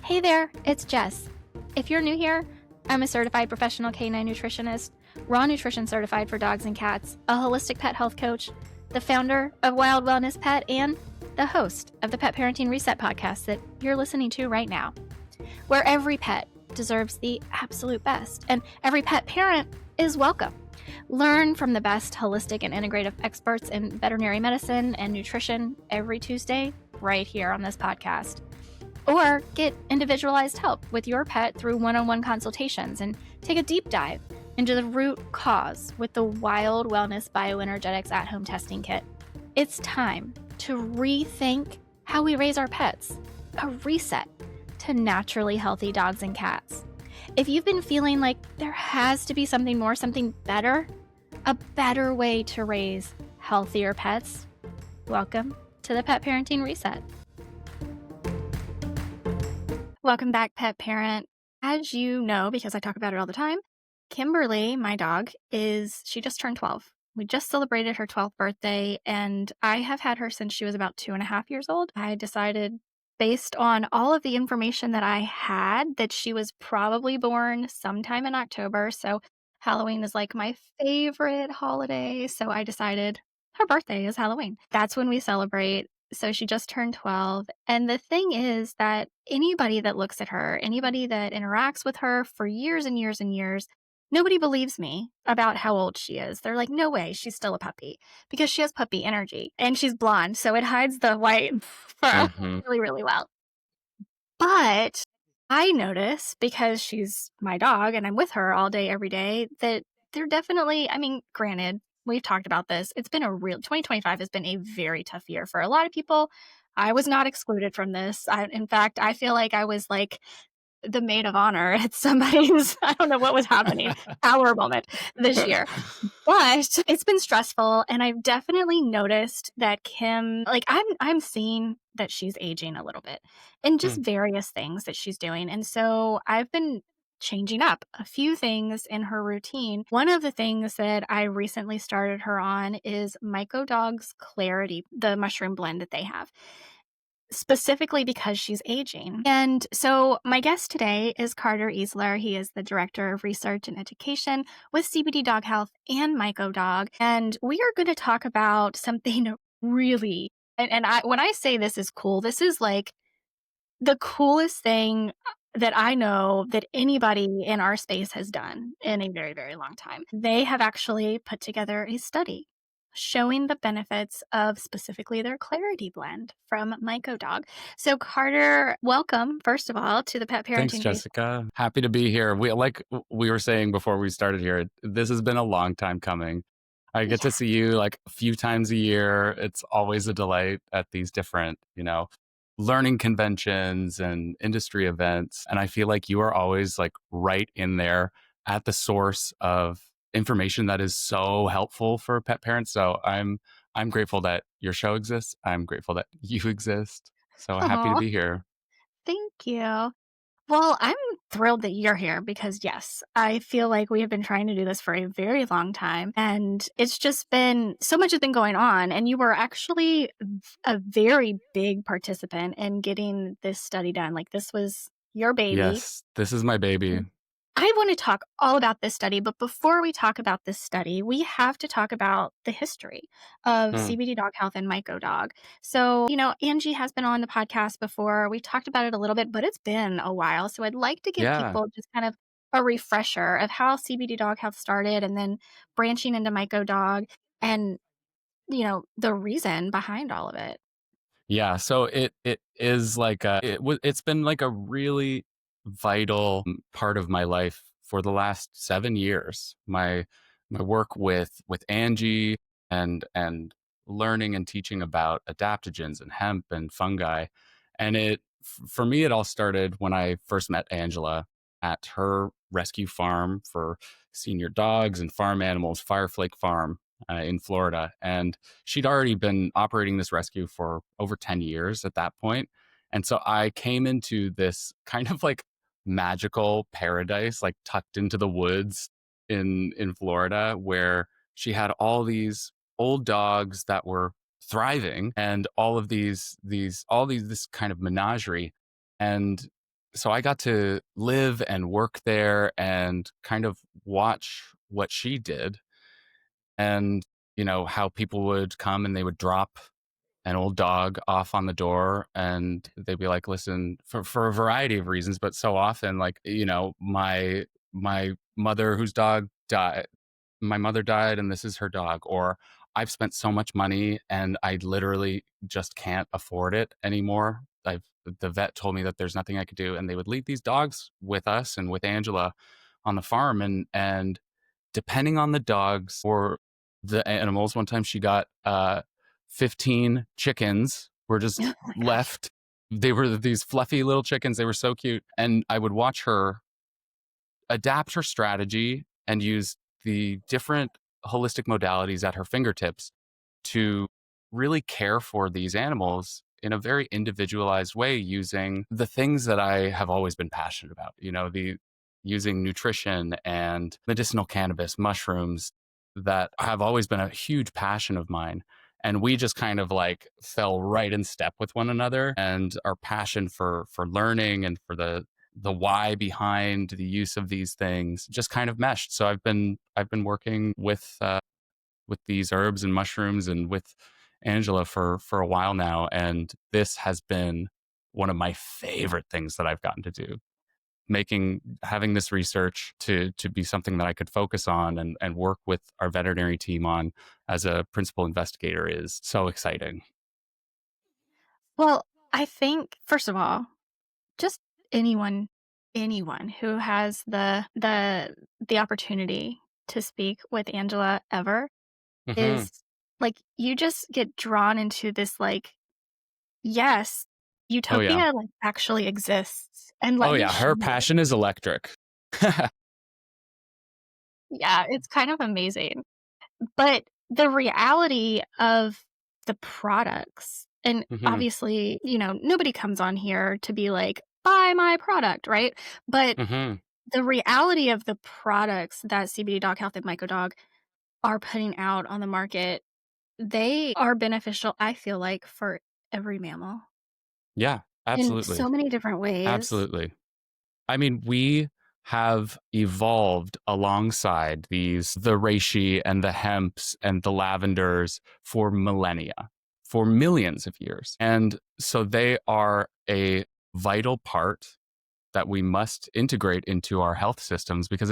Hey there, it's Jess. If you're new here, I'm a certified professional canine nutritionist, raw nutrition certified for dogs and cats, a holistic pet health coach, the founder of Wild Wellness Pet, and the host of the Pet Parenting Reset podcast that you're listening to right now, where every pet deserves the absolute best and every pet parent is welcome. Learn from the best holistic and integrative experts in veterinary medicine and nutrition every Tuesday right here on this podcast. Or get individualized help with your pet through one-on-one consultations and take a deep dive into the root cause with the Wild Wellness Bioenergetics at-home testing kit. It's time to rethink how we raise our pets, a reset to naturally healthy dogs and cats. If you've been feeling like there has to be something more, something better, a better way to raise healthier pets, welcome to the Pet Parenting Reset. Welcome back, pet parent. As you know, because I talk about it all the time, Kimberly, my dog, she just turned 12. We just celebrated her 12th birthday, and I have had her since she was about 2.5 years old. I decided, based on all of the information that I had, that she was probably born sometime in October. So Halloween is like my favorite holiday. So I decided her birthday is Halloween. That's when we celebrate. So she just turned 12. And the thing is that anybody that looks at her, anybody that interacts with her for years and years and years, nobody believes me about how old she is. They're like, no way, she's still a puppy, because she has puppy energy and she's blonde. So it hides the white fur really, really well. But I notice, because she's my dog and I'm with her all day, every day, that they're definitely, granted, we've talked about this. 2025 has been a very tough year for a lot of people. I was not excluded from this. In fact, I feel like I was like the maid of honor at somebody's, I don't know what was happening, power moment this year. But it's been stressful, and I've definitely noticed that Kim, like I'm seeing that she's aging a little bit and just various things that she's doing. And so I've been changing up a few things in her routine. One of the things that I recently started her on is Myco Dog's Clarity, the mushroom blend that they have, specifically because she's aging. And so my guest today is Carter Easler. He is the Director of Research and Education with CBD Dog Health and Myco Dog. And we are going to talk about something really, when I say this is cool, this is like the coolest thing that I know that anybody in our space has done in a very, very long time. They have actually put together a study showing the benefits of specifically their Clarity blend from Myco Dog. So Carter, welcome, first of all, to the Pet Parenting. Thanks, Jessica. Happy to be here. Like we were saying before we started here, this has been a long time coming. I get to see you like a few times a year. It's always a delight at these different, learning conventions and industry events. And I feel like you are always like right in there at the source of information that is so helpful for pet parents. So I'm grateful that your show exists. I'm grateful that you exist. So happy to be here. Thank you. Well, I'm thrilled that you're here because, yes, I feel like we have been trying to do this for a very long time, and it's just been so much has been going on. And you were actually a very big participant in getting this study done. Like, this was your baby. Yes, this is my baby. I want to talk all about this study, but before we talk about this study, we have to talk about the history of CBD Dog Health and Myco Dog. So, Angie has been on the podcast before. We've talked about it a little bit, but it's been a while. So I'd like to give people just kind of a refresher of how CBD Dog Health started and then branching into Myco Dog and, the reason behind all of it. Yeah, so it is like it's been like a really vital part of my life for the last 7 years. My work with Angie and learning and teaching about adaptogens and hemp and fungi. And for me, it all started when I first met Angela at her rescue farm for senior dogs and farm animals, Fireflake Farm in Florida. And she'd already been operating this rescue for over 10 years at that point. And so I came into this kind of like magical paradise, like tucked into the woods in Florida, where she had all these old dogs that were thriving and all of this kind of menagerie. And so I got to live and work there and kind of watch what she did, and how people would come and they would drop an old dog off on the door, and they'd be like, listen, for a variety of reasons, but so often, like, my mother whose dog died, my mother died and this is her dog, or I've spent so much money and I literally just can't afford it anymore. The vet told me that there's nothing I could do, and they would leave these dogs with us and with Angela on the farm, and depending on the dogs or the animals, one time she got 15 chickens were just Oh my gosh. left. They were these fluffy little chickens. They were so cute. And I would watch her adapt her strategy and use the different holistic modalities at her fingertips to really care for these animals in a very individualized way, using the things that I have always been passionate about, the using nutrition and medicinal cannabis, mushrooms, that have always been a huge passion of mine. And we just kind of like fell right in step with one another, and our passion for learning and for the why behind the use of these things just kind of meshed. So I've been working with these herbs and mushrooms and with Angela for a while now, and this has been one of my favorite things that I've gotten to do. Having this research to be something that I could focus on and work with our veterinary team on as a principal investigator is so exciting. Well, I think, first of all, just anyone who has the opportunity to speak with Angela ever Hmm. is like, you just get drawn into this, like, yes, Oh yeah. utopia, like, actually exists, and Oh let me yeah. show Her you. passion is electric. Yeah, it's kind of amazing. But the reality of the products, and Hmm. obviously, nobody comes on here to be like, "Buy my product," right? But Hmm. the reality of the products that CBD Dog Health and Mycodog are putting out on the market, they are beneficial, I feel like, for every mammal Yeah, in absolutely. so many different ways. Absolutely. I mean, we have evolved alongside the reishi and the hemps and the lavenders for millennia, for millions of years. And so they are a vital part that we must integrate into our health systems, because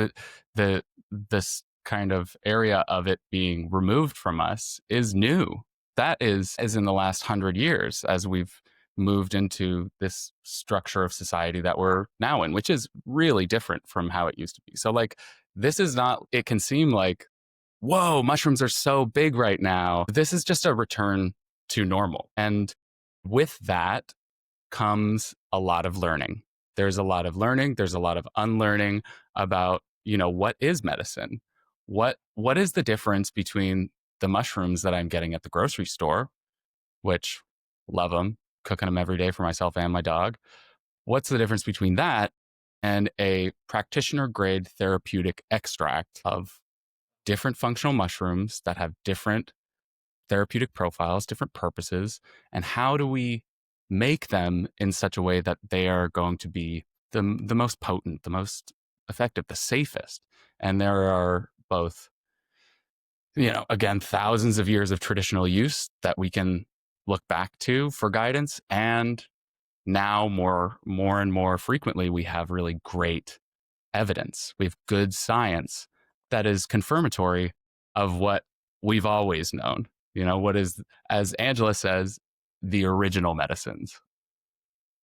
the this kind of area of it being removed from us is new. That is in the last 100 years, as we've moved into this structure of society that we're now in, which is really different from how it used to be. So like, this is not, it can seem like, whoa, mushrooms are so big right now. This is just a return to normal. And with that comes a lot of learning. There's a lot of learning, there's a lot of unlearning about, what is medicine? What is the difference between the mushrooms that I'm getting at the grocery store, which love them, cooking them every day for myself and my dog? What's the difference between that and a practitioner grade therapeutic extract of different functional mushrooms that have different therapeutic profiles, different purposes, and how do we make them in such a way that they are going to be the most potent, the most effective, the safest? And there are both, again, thousands of years of traditional use that we can look back to for guidance, and now more and more frequently we have really great evidence. We have good science that is confirmatory of what we've always known. What is, as Angela says, the original medicines.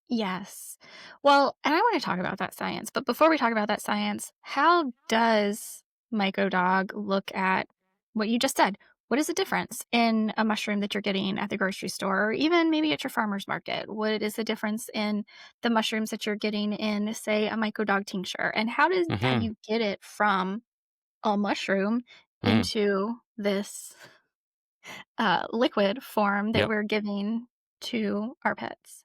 Yes. Well, and I want to talk about that science, but before we talk about that science, how does Mycodog look at what you just said? What is the difference in a mushroom that you're getting at the grocery store, or even maybe at your farmer's market? What is the difference in the mushrooms that you're getting in, say, a Mycodog tincture? And how do Mm-hmm. you get it from a mushroom Mm. into this liquid form that Yep. we're giving to our pets?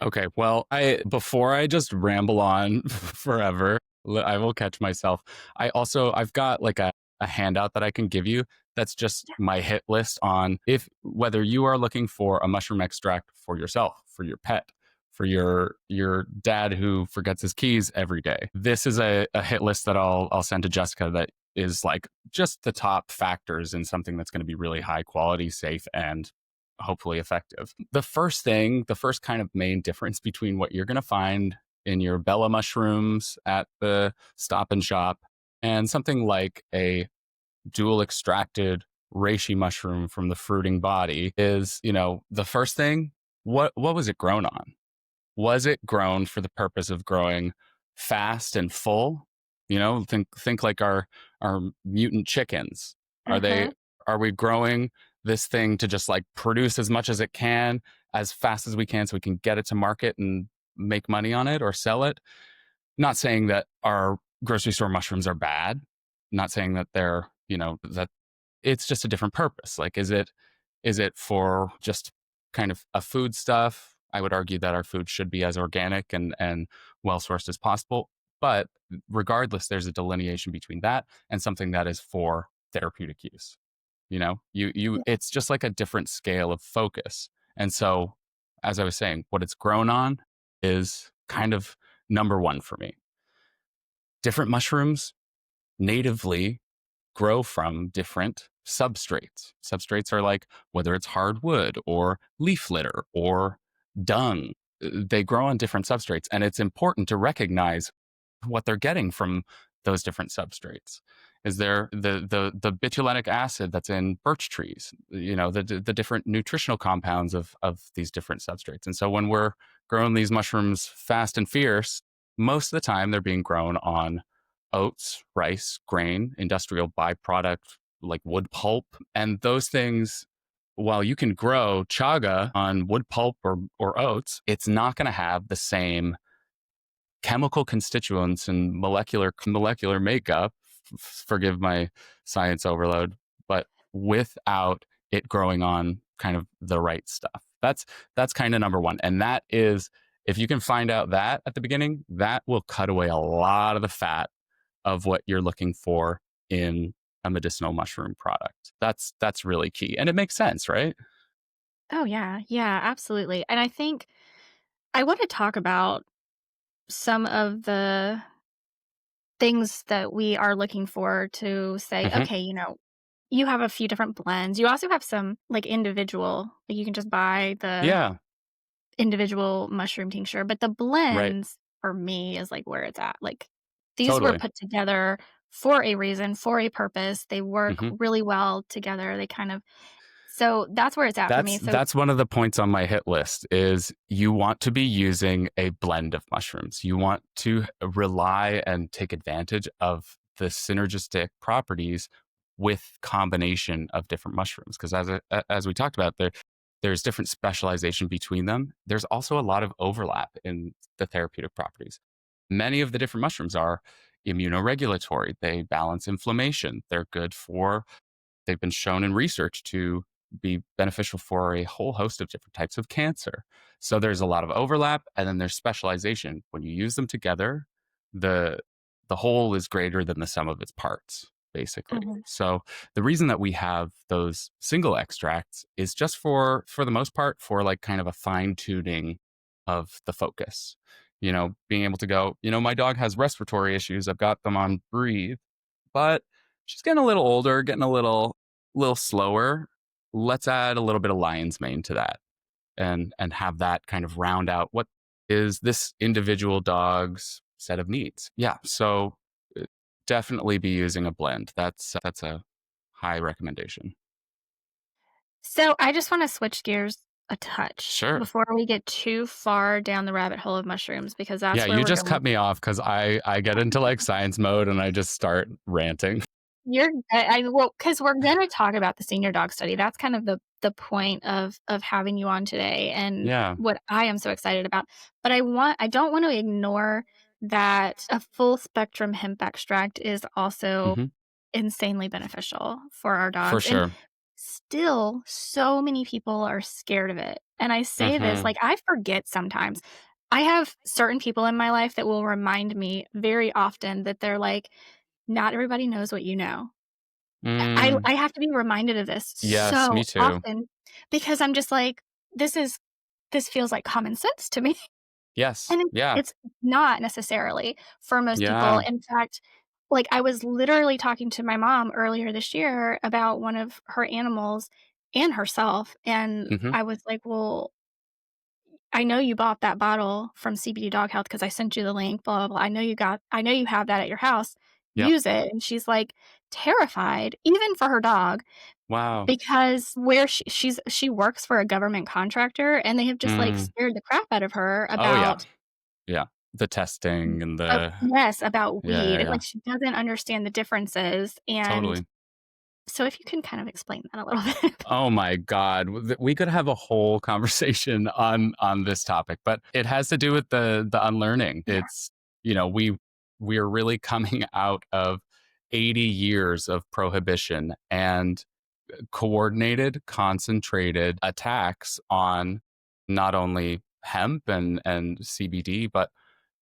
Okay. Well, I before I just ramble on forever, I will catch myself. I've got like a handout that I can give you that's just my hit list on if whether you are looking for a mushroom extract for yourself, for your pet, for your dad who forgets his keys every day. This is a hit list that I'll send to Jessica that is like just the top factors in something that's going to be really high quality, safe, and hopefully effective. The first thing, the first kind of main difference between what you're going to find in your Bella mushrooms at the Stop and Shop and something like a dual extracted reishi mushroom from the fruiting body is, the first thing, what was it grown on? Was it grown for the purpose of growing fast and full? Think like our mutant chickens. Are they Mhm. are we growing this thing to just like produce as much as it can as fast as we can so we can get it to market and make money on it or sell it? Not saying that our grocery store mushrooms are bad. Not saying that they're, that it's just a different purpose. Like, is it for just kind of a food stuff? I would argue that our food should be as organic and well sourced as possible. But regardless, there's a delineation between that and something that is for therapeutic use. You Yeah. it's just like a different scale of focus. And so, as I was saying, what it's grown on is kind of number one for me. Different mushrooms natively grow from different substrates. Substrates are like whether it's hardwood or leaf litter or dung. They grow on different substrates, and it's important to recognize what they're getting from those different substrates. Is there the bitulenic acid that's in birch trees? The different nutritional compounds of these different substrates. And so when we're growing these mushrooms fast and fierce, most of the time they're being grown on oats, rice, grain, industrial byproduct like wood pulp. And those things, while you can grow chaga on wood pulp or oats, it's not going to have the same chemical constituents and molecular makeup. Forgive my science overload, but without it growing on kind of the right stuff. That's kind of number one. And that is, if you can find out that at the beginning, that will cut away a lot of the fat of what you're looking for in a medicinal mushroom product. That's really key. And it makes sense, right? Oh, yeah. Yeah, absolutely. And I think I want to talk about some of the things that we are looking for to say, Hmm. okay, you have a few different blends. You also have some like individual, like you can just buy the Yeah, individual mushroom tincture, but the right. blends for me is like where it's at. Like these were Totally. put together for a reason, for a purpose. They work Hmm. really well together. They kind of, so that's where it's at for me. So, That's one of the points on my hit list is you want to be using a blend of mushrooms. You want to rely and take advantage of the synergistic properties with combination of different mushrooms because as we talked about there's different specialization between them. There's also a lot of overlap in the therapeutic properties. Many of the different mushrooms are immunoregulatory. They balance inflammation. They've been shown in research to be beneficial for a whole host of different types of cancer. So there's a lot of overlap and then there's specialization. When you use them together, the the whole is greater than the sum of its parts, basically. mhm. So the reason that we have those single extracts is just for the most part for like kind of a fine tuning of the focus. Being able to go, my dog has respiratory issues. I've got them on breathe, but she's getting a little older, getting a little slower. Let's add a little bit of lion's mane to that and have that kind of round out what is this individual dog's set of needs. Yeah, so definitely be using a blend. That's a high recommendation. So I just want to switch gears a touch Sure. before we get too far down the rabbit hole of mushrooms because Yeah, that's where you we're just going. cut me off because I get into like science mode and I just start ranting. You're well, because we're gonna talk about the senior dog study. That's kind of the point of having you on today and Yeah. what I am so excited about. But I don't want to ignore that a full spectrum hemp extract is also Hmm. insanely beneficial for our For dogs. And sure. still so many people are scared of it. And I say this Hmm. like I forget sometimes. I have certain people in my life that will remind me very often that they're like, not everybody knows what you know. Mm, I have to be reminded of this yes, so me too. often because I'm just like, this feels like common sense to me. Yes. And Yeah. it's not necessarily for most people. Yeah. In fact, like, I was literally talking to my mom earlier this year about one of her animals and herself, and Hmm. I was like, "Well, I know you bought that bottle from CBD Dog Health because I sent you the link, blah, blah, blah. I know you have that at your house. Yep. Use it." And she's, like, terrified, even for her dog, Wow. because where she works for a government contractor, and they have just, like, Mm. scared the crap out of her Oh, yeah. about Yeah. The testing and the yes, about yeah, yeah, weed. yeah. Like, she doesn't understand the differences, and Totally. so if you can kind of explain that a little bit. Oh my God. We could have a whole conversation on this topic, but it has to do with the unlearning. Yeah, It's, we are really coming out of 80 years of prohibition and coordinated, concentrated attacks on not only hemp and CBD, but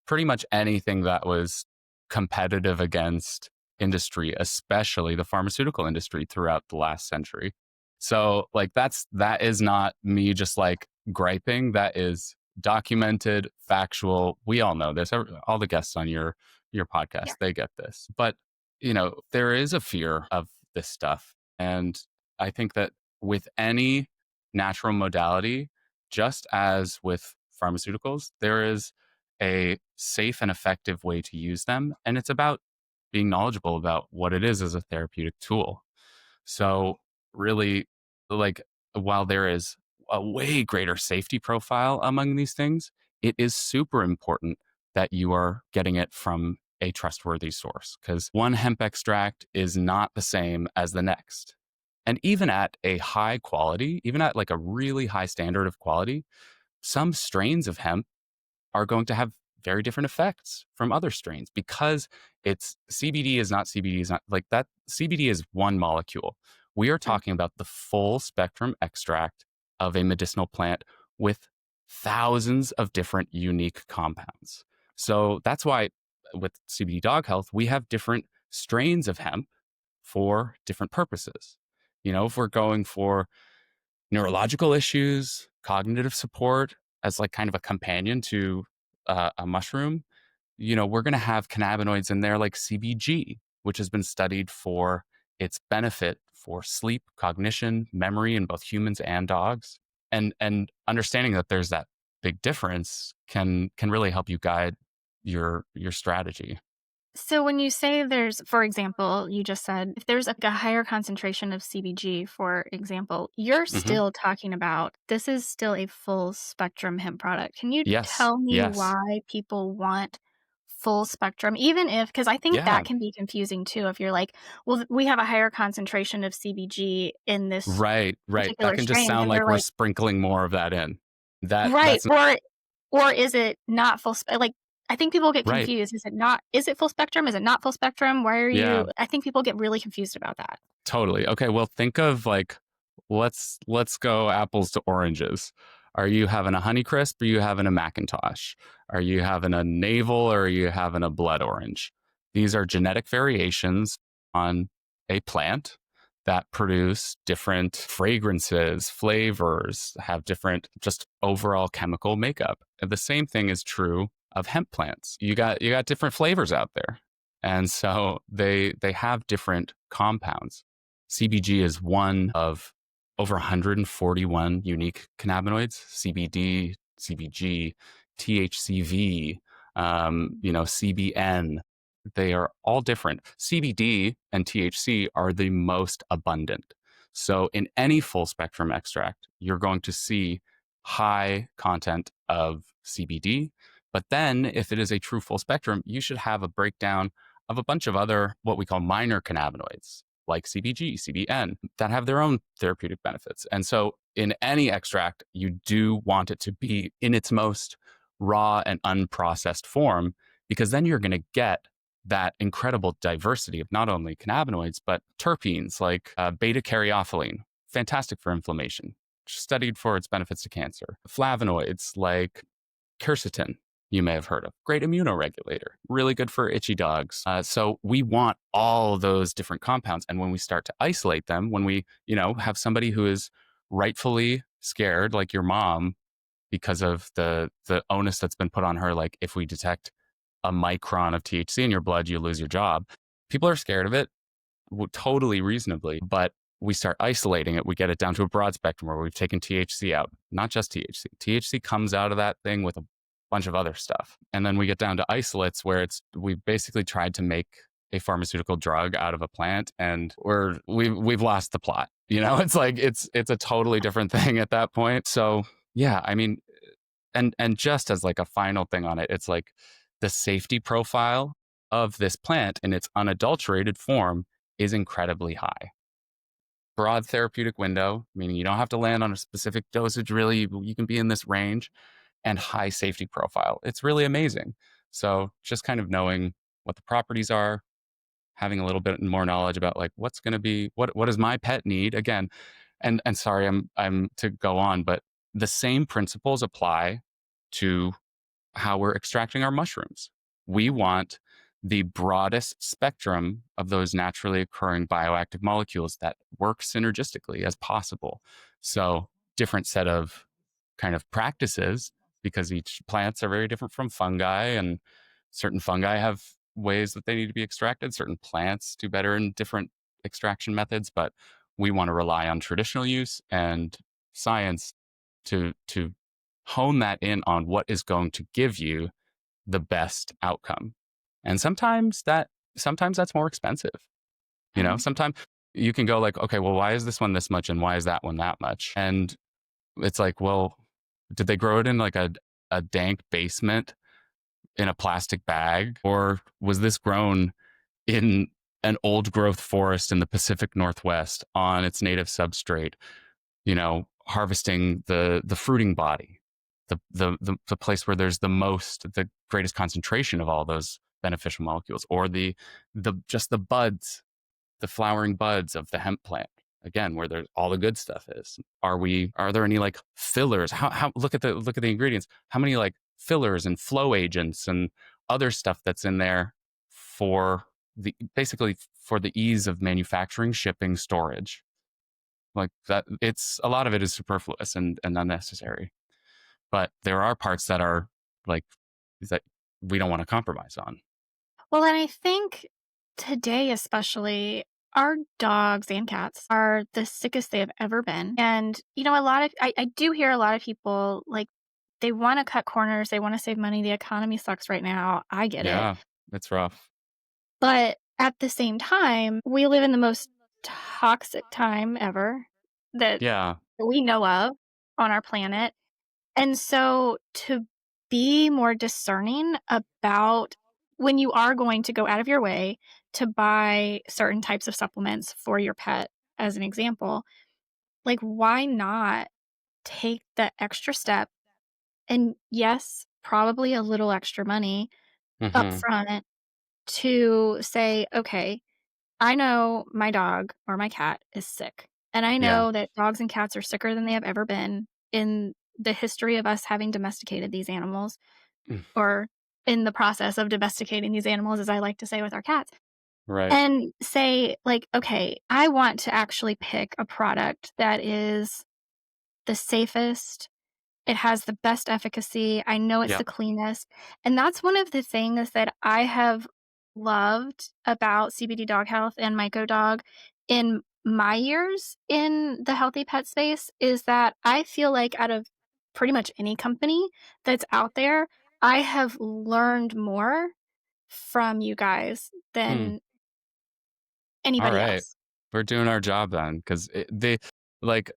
pretty much anything that was competitive against industry, especially the pharmaceutical industry throughout the last century. So like that is not me just like griping. That is documented, factual. We all know this. All the guests on your yeah. podcast, they get this. But there is a fear of this stuff. And I think that with any natural modality, just as with pharmaceuticals, there is a safe and effective way to use them. And it's about being knowledgeable about what it is as a therapeutic tool. So, really, like, while there is a way greater safety profile among these things, it is super important that you are getting it from a trustworthy source because one hemp extract is not the same as the next. And even at a high quality, even at like a really high standard of quality, some strains of hemp are going to have very different effects from other strains because it's CBD is not CBD is not like that. CBD is one molecule. We are Right. talking about the full spectrum extract of a medicinal plant with thousands of different unique compounds. So that's why with CBD Dog Health, we have different strains of hemp for different purposes. If we're going for neurological issues, cognitive support as like kind of a companion to a mushroom, we're going to have cannabinoids in there like CBG, which has been studied for its benefit for sleep, cognition, memory in both humans and dogs. And understanding that there's that big difference can really help you guide your strategy. So when you say there's, for example, you just said if there's a higher concentration of CBG, for example, you're Hmm. still talking about this is still a full spectrum hemp product. Can you Yes. tell me Yes. why people want full spectrum? Even if, because I think Yeah. that can be confusing too. If you're like, well, we have a higher concentration of CBG in this Right. Right. That particular can just strain, sound then they're like we're like, sprinkling more of that in. right, That's or is it not like, I think people get right. confused. Is it full spectrum? Is it not full spectrum? Why are Yeah. you I think people get really confused about that. Totally. Okay, well think of like let's go apples to oranges. Are you having a Honeycrisp or are you having a Macintosh? Are you having a navel or are you having a blood orange? These are genetic variations on a plant that produce different fragrances, flavors, have different just overall chemical makeup. And the same thing is true of hemp plants. You got different flavors out there. And so they have different compounds. CBG is one of over 141 unique cannabinoids: CBD, CBG, THCV, CBN. They are all different. CBD and THC are the most abundant. So, in any full spectrum extract, you're going to see high content of CBD. But then, if it is a true full spectrum, you should have a breakdown of a bunch of other what we call minor cannabinoids like CBG, CBN that have their own therapeutic benefits. And so in any extract, you do want it to be in its most raw and unprocessed form because then you're going to get that incredible diversity of not only cannabinoids, but terpenes like beta caryophyllene, fantastic for inflammation, studied for its benefits to cancer. Flavonoids like quercetin, you may have heard of. Great immunoregulator, really good for itchy dogs. So we want all those different compounds. And when we start to isolate them, when we, have somebody who is rightfully scared, like your mom, because of the onus that's been put on her. Like, if we detect a micron of THC in your blood, you lose your job. People are scared of it, totally reasonably, but we start isolating it. We get it down to a broad spectrum where we've taken THC out, not just THC. THC comes out of that thing with a bunch of other stuff. And then we get down to isolates where we basically tried to make a pharmaceutical drug out of a plant, and we've lost the plot. You know, it's like it's a totally different thing at that point. So yeah, I mean, and just as like a final thing on it, it's like the safety profile of this plant in its unadulterated form is incredibly high. Broad therapeutic window, meaning you don't have to land on a specific dosage, really. You can be in this range, and high safety profile. It's really amazing. So just kind of knowing what the properties are, having a little bit more knowledge about like what's going to be, what does my pet need? Again, and sorry, I'm to go on, but the same principles apply to how we're extracting our mushrooms. We want the broadest spectrum of those naturally occurring bioactive molecules that work synergistically as possible. So, different set of kind of practices, because each plants are very different from fungi, and certain fungi have ways that they need to be extracted. Certain plants do better in different extraction methods, but we want to rely on traditional use and science to hone that in on what is going to give you the best outcome. And sometimes that's more expensive. You know, Mhm. sometimes you can go like, okay, well, why is this one this much and why is that one that much? And it's like, well, did they grow it in like a dank basement in a plastic bag? Or was this grown in an old growth forest in the Pacific Northwest on its native substrate, you know, harvesting the fruiting body, the place where there's the greatest concentration of all those beneficial molecules, or the just the buds, the flowering buds of the hemp plant, again, where there's all the good stuff is. Are there any like fillers? How look at the ingredients. How many like fillers and flow agents and other stuff that's in there for basically for the ease of manufacturing, shipping, storage. Like that, it's a lot of it is superfluous and unnecessary. But there are parts that are like that we don't want to compromise on. Well, and I think today, especially, our dogs and cats are the sickest they have ever been. And, I do hear a lot of people like they want to cut corners, they want to save money. The economy sucks right now. I get it. Yeah, it's rough. But at the same time, we live in the most toxic time ever that Yeah. we know of on our planet. And so to be more discerning about when you are going to go out of your way to buy certain types of supplements for your pet, as an example, like, why not take that extra step? And yes, probably a little extra money Hmm. upfront to say, okay, I know my dog or my cat is sick. And I Yeah. know that dogs and cats are sicker than they have ever been in the history of us having domesticated these animals, Mm. or in the process of domesticating these animals, as I like to say with our cats, Right. and say, like, okay, I want to actually pick a product that is the safest, it has the best efficacy. I know it's the Yep. cleanest. And that's one of the things that I have loved about CBD Dog Health and Myco Dog in my years in the healthy pet space is that I feel like out of pretty much any company that's out there, I have learned more from you guys Hmm. than All anybody right. else. We're doing our job then, because they like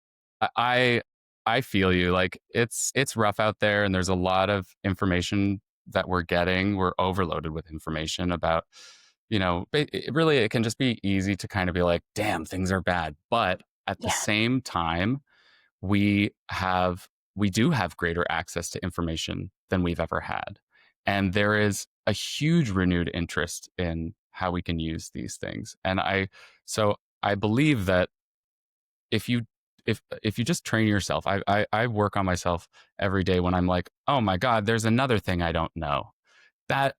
I I feel you. Like it's rough out there, and there's a lot of information that we're getting. We're overloaded with information about, really it can just be easy to kind of be like, damn, things are bad. But at the Yeah. same time, we have we do have greater access to information than we've ever had, and there is a huge renewed interest in how we can use these things. And I believe that if you if you just train yourself, I work on myself every day when I'm like, oh my god, there's another thing I don't know. That,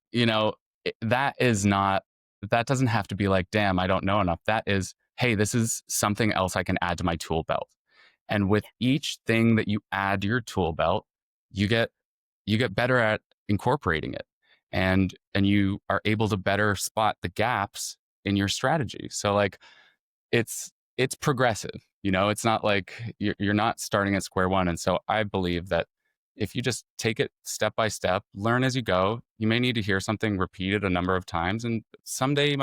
that is not, that doesn't have to be like, damn, I don't know enough. That is, hey, this is something else I can add to my tool belt. And with each thing that you add to your tool belt, you get better at incorporating it, and you are able to better spot the gaps in your strategy. So like it's progressive. It's not like you're not starting at square one. And so I believe that if you just take it step by step, learn as you go, you may need to hear something repeated a number of times, and someday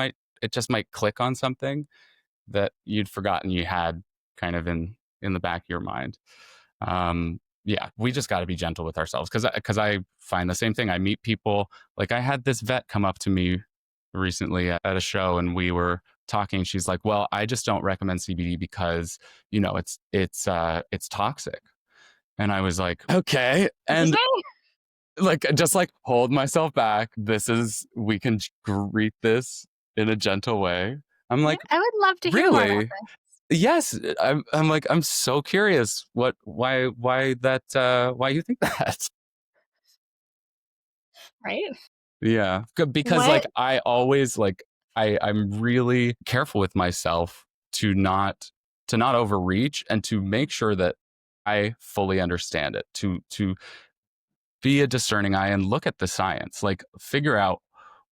it just might click on something that you'd forgotten you had kind of in the back of your mind. Yeah, we just got to be gentle with ourselves, because I find the same thing. I meet people, like I had this vet come up to me recently at a show, and we were talking. She's like, "Well, I just don't recommend CBD because it's toxic." And I was like, "Okay," and Interesting. like just like hold myself back. We can greet this in a gentle way. I'm Yeah, like, I would love to hear more about really? this. Yes, I'm like, I'm so curious why you think that. Right? Yeah, because like What? I always like I'm really careful with myself to not overreach, and to make sure that I fully understand it, to be a discerning eye and look at the science, like figure out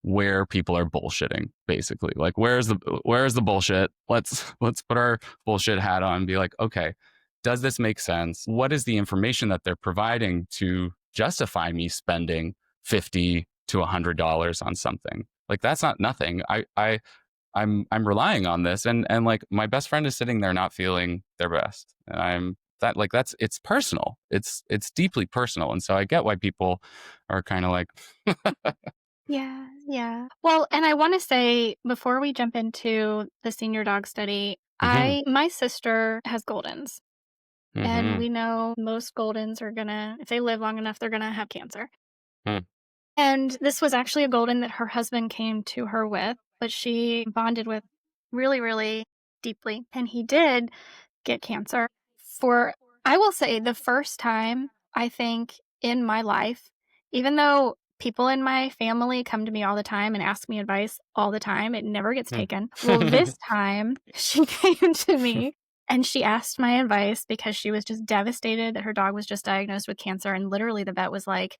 where people are bullshitting, basically. Like where's the bullshit? Let's put our bullshit hat on and be like, okay, does this make sense? What is the information that they're providing to justify me spending $50 to $100 on something? Like that's not nothing. I'm relying on this, and like my best friend is sitting there not feeling their best, and that's it's personal. It's deeply personal, and so I get why people are kind of like, Yeah, yeah. Well, and I want to say before we jump into the senior dog study, hmm my sister has Goldens, and hmm we know most Goldens are gonna, if they live long enough, they're gonna have cancer. hmm And this was actually a Golden that her husband came to her with, but she bonded with really, really deeply. And he did get cancer for, I will say, the first time, I think, in my life, even though people in my family come to me all the time and ask me advice all the time, it never gets taken. Well, this time she came to me and she asked my advice because she was just devastated that her dog was just diagnosed with cancer. And literally, the vet was like,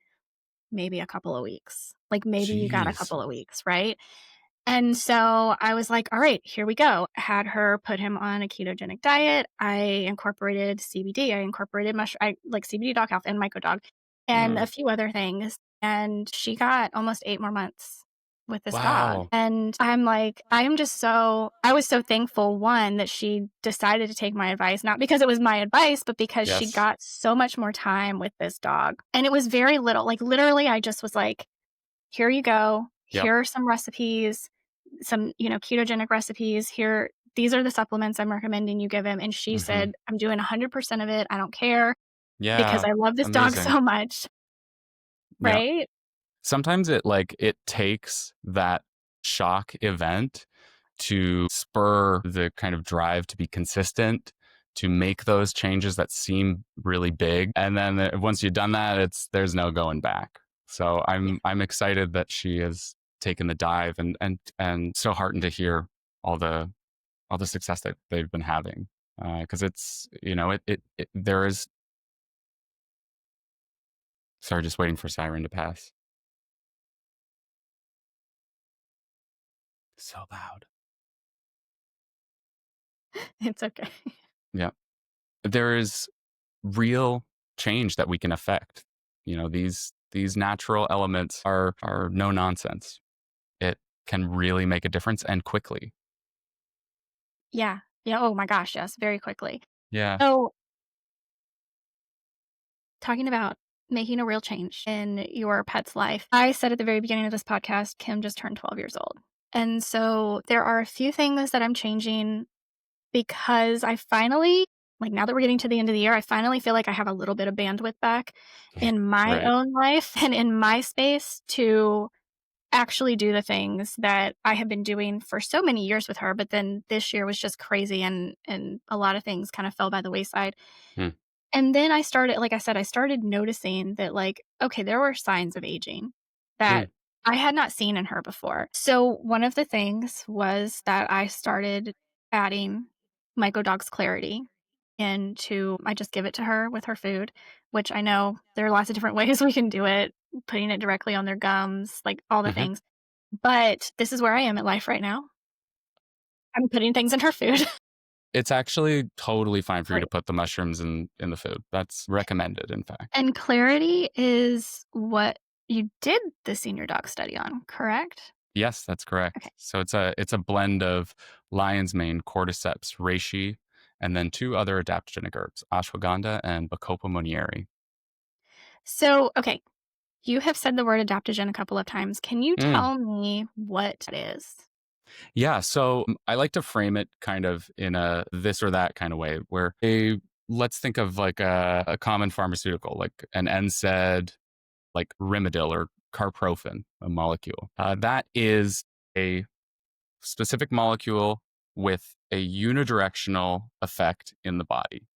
maybe a couple of weeks. Like, maybe you got a Jeez. couple of weeks, right? And so I was like, all right, here we go. Had her put him on a ketogenic diet. I incorporated CBD. I incorporated I like CBD dog health and microdog and a Mm. few other things. And she got almost 8 more months with this dog. Wow. And I'm like, I was so thankful, one, that she decided to take my advice, not because it was my advice, but because she Yes. got so much more time with this dog. And it was very little. Like, literally, I just was like, here you go. Yep. Here are some recipes, some, ketogenic recipes. Here, these are the supplements I'm recommending you give him. And she hmm said, I'm doing 100% of it. I don't care because Yeah. I love this dog Amazing. so much. Yeah. Right? Sometimes it takes that shock event to spur the kind of drive to be consistent, to make those changes that seem really big, and then once you've done that, there's no going back. So Yeah. I'm excited that she has taken the dive, and so heartened to hear all the success that they've been having, because it's there is, sorry, just waiting for siren to pass. So loud. It's okay. Yeah, there is real change that we can affect. These natural elements are no nonsense. It can really make a difference, and quickly. Yeah. Yeah. Oh my gosh. Yes. Very quickly. Yeah. So, talking about making a real change in your pet's life, I said at the very beginning of this podcast, Kim just turned 12 years old. And so there are a few things that I'm changing because I finally, like, now that we're getting to the end of the year, I finally feel like I have a little bit of bandwidth back in my Right. own life and in my space to actually do the things that I have been doing for so many years with her. But then this year was just crazy, and a lot of things kind of fell by the wayside. Hmm. And then I started, like I said, I started noticing that, like, okay, there were signs of aging Hmm. that I had not seen in her before. So one of the things was that I started adding Myco Dog's Clarity. into I just give it to her with her food, which I know there are lots of different ways we can do it, putting it directly on their gums, like all the Hmm. things. But this is where I am in life right now. I'm putting things in her food. It's actually totally fine for you to Great. put the mushrooms in the food. That's recommended, in fact. And clarity is what you did the senior dog study on, correct? Yes, that's correct. Okay. So it's a blend of lion's mane, cordyceps, reishi, and then two other adaptogenic herbs, ashwagandha and bacopa monnieri. So, okay, you have said the word adaptogen a couple of times. Can you Mm. tell me what it is? Yeah, so I like to frame it kind of in a this or that kind of way, where let's think of like a common pharmaceutical, like an NSAID, like Rimadyl or carprofen, a molecule. That is a specific molecule with a unidirectional effect in the body.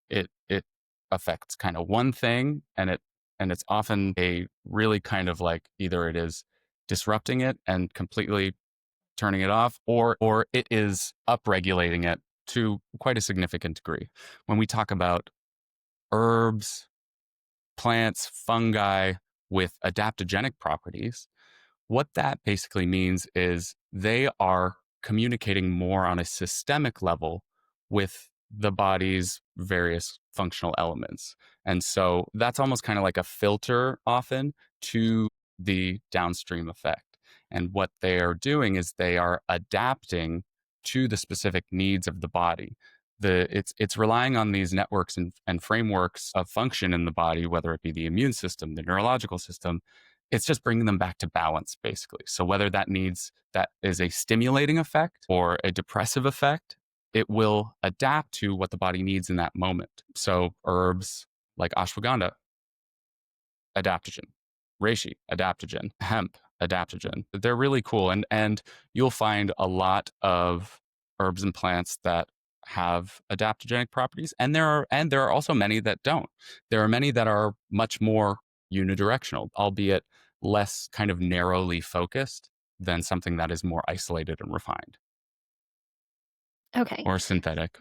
It affects kind of one thing, and it's often a really kind of like either it is disrupting it and completely turning it off, or it is upregulating it to quite a significant degree. When we talk about herbs, plants, fungi with adaptogenic properties, what that basically means is they are communicating more on a systemic level with the body's various functional elements. And so that's almost kind of like a filter often to the downstream effect. And what they are doing is they are adapting to the specific needs of the body. It's relying on these networks and frameworks of function in the body, whether it be the immune system, the neurological system, it's just bringing them back to balance, basically. So whether that is a stimulating effect or a depressive effect, it will adapt to what the body needs in that moment. So herbs like ashwagandha, adaptogen, reishi, adaptogen, hemp, adaptogen. They're really cool, and you'll find a lot of herbs and plants that have adaptogenic properties, and there are also many that don't. There are many that are much more unidirectional, albeit less kind of narrowly focused than something that is more isolated and refined Okay. or synthetic.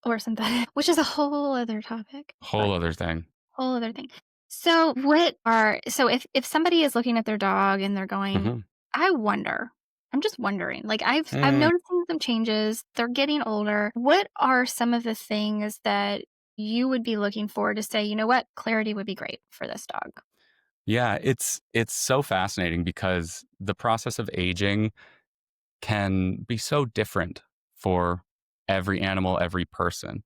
Or synthetic, which is a whole other topic, Whole but other thing. whole other thing. So if somebody is looking at their dog and they're going, Hmm. "I wonder," I'm just wondering, like, I'm Mm, noticing some changes, they're getting older. What are some of the things that you would be looking for to say, "You know what? Clarity would be great for this dog." yeah, it's so fascinating because the process of aging can be so different for every animal, every person.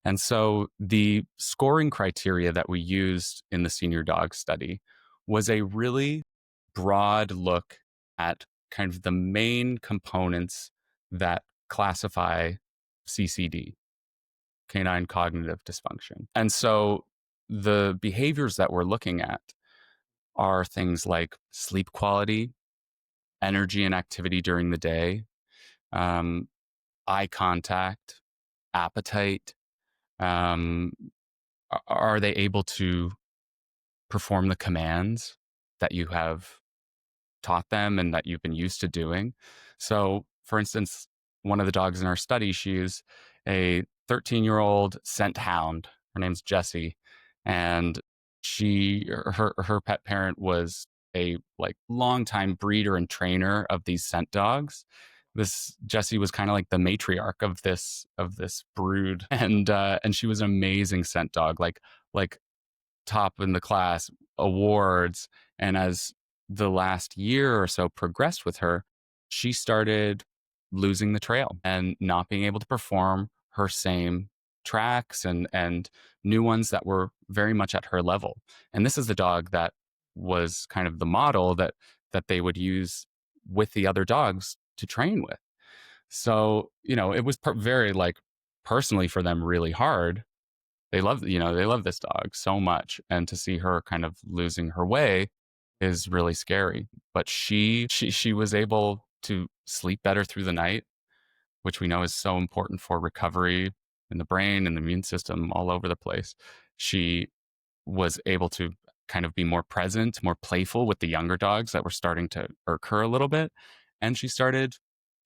And so the scoring criteria that we used in the senior dog study was a really broad look at kind of the main components that classify CCD, canine cognitive dysfunction. And so the behaviors that we're looking at are things like sleep quality, energy and activity during the day, um, eye contact, appetite. Um, are they able to perform the commands that you have taught them and that you've been used to doing? So, for instance, one of the dogs in our study, she's a 13-year-old scent hound. Her name's Jessie, and her pet parent was a like longtime breeder and trainer of these scent dogs. This Jessie was kind of like the matriarch of this brood, and she was an amazing scent dog, like top in the class, awards. And as the last year or so progressed with her, she started losing the trail and not being able to perform her same tracks and new ones that were very much at her level. And this is the dog that was kind of the model that they would use with the other dogs to train with. So, it was very like personally for them really hard. They love this dog so much, and to see her kind of losing her way is really scary. But she was able to sleep better through the night, which we know is so important for recovery in the brain and the immune system all over the place. She was able to kind of be more present, more playful with the younger dogs that were starting to irk her a little bit, and she started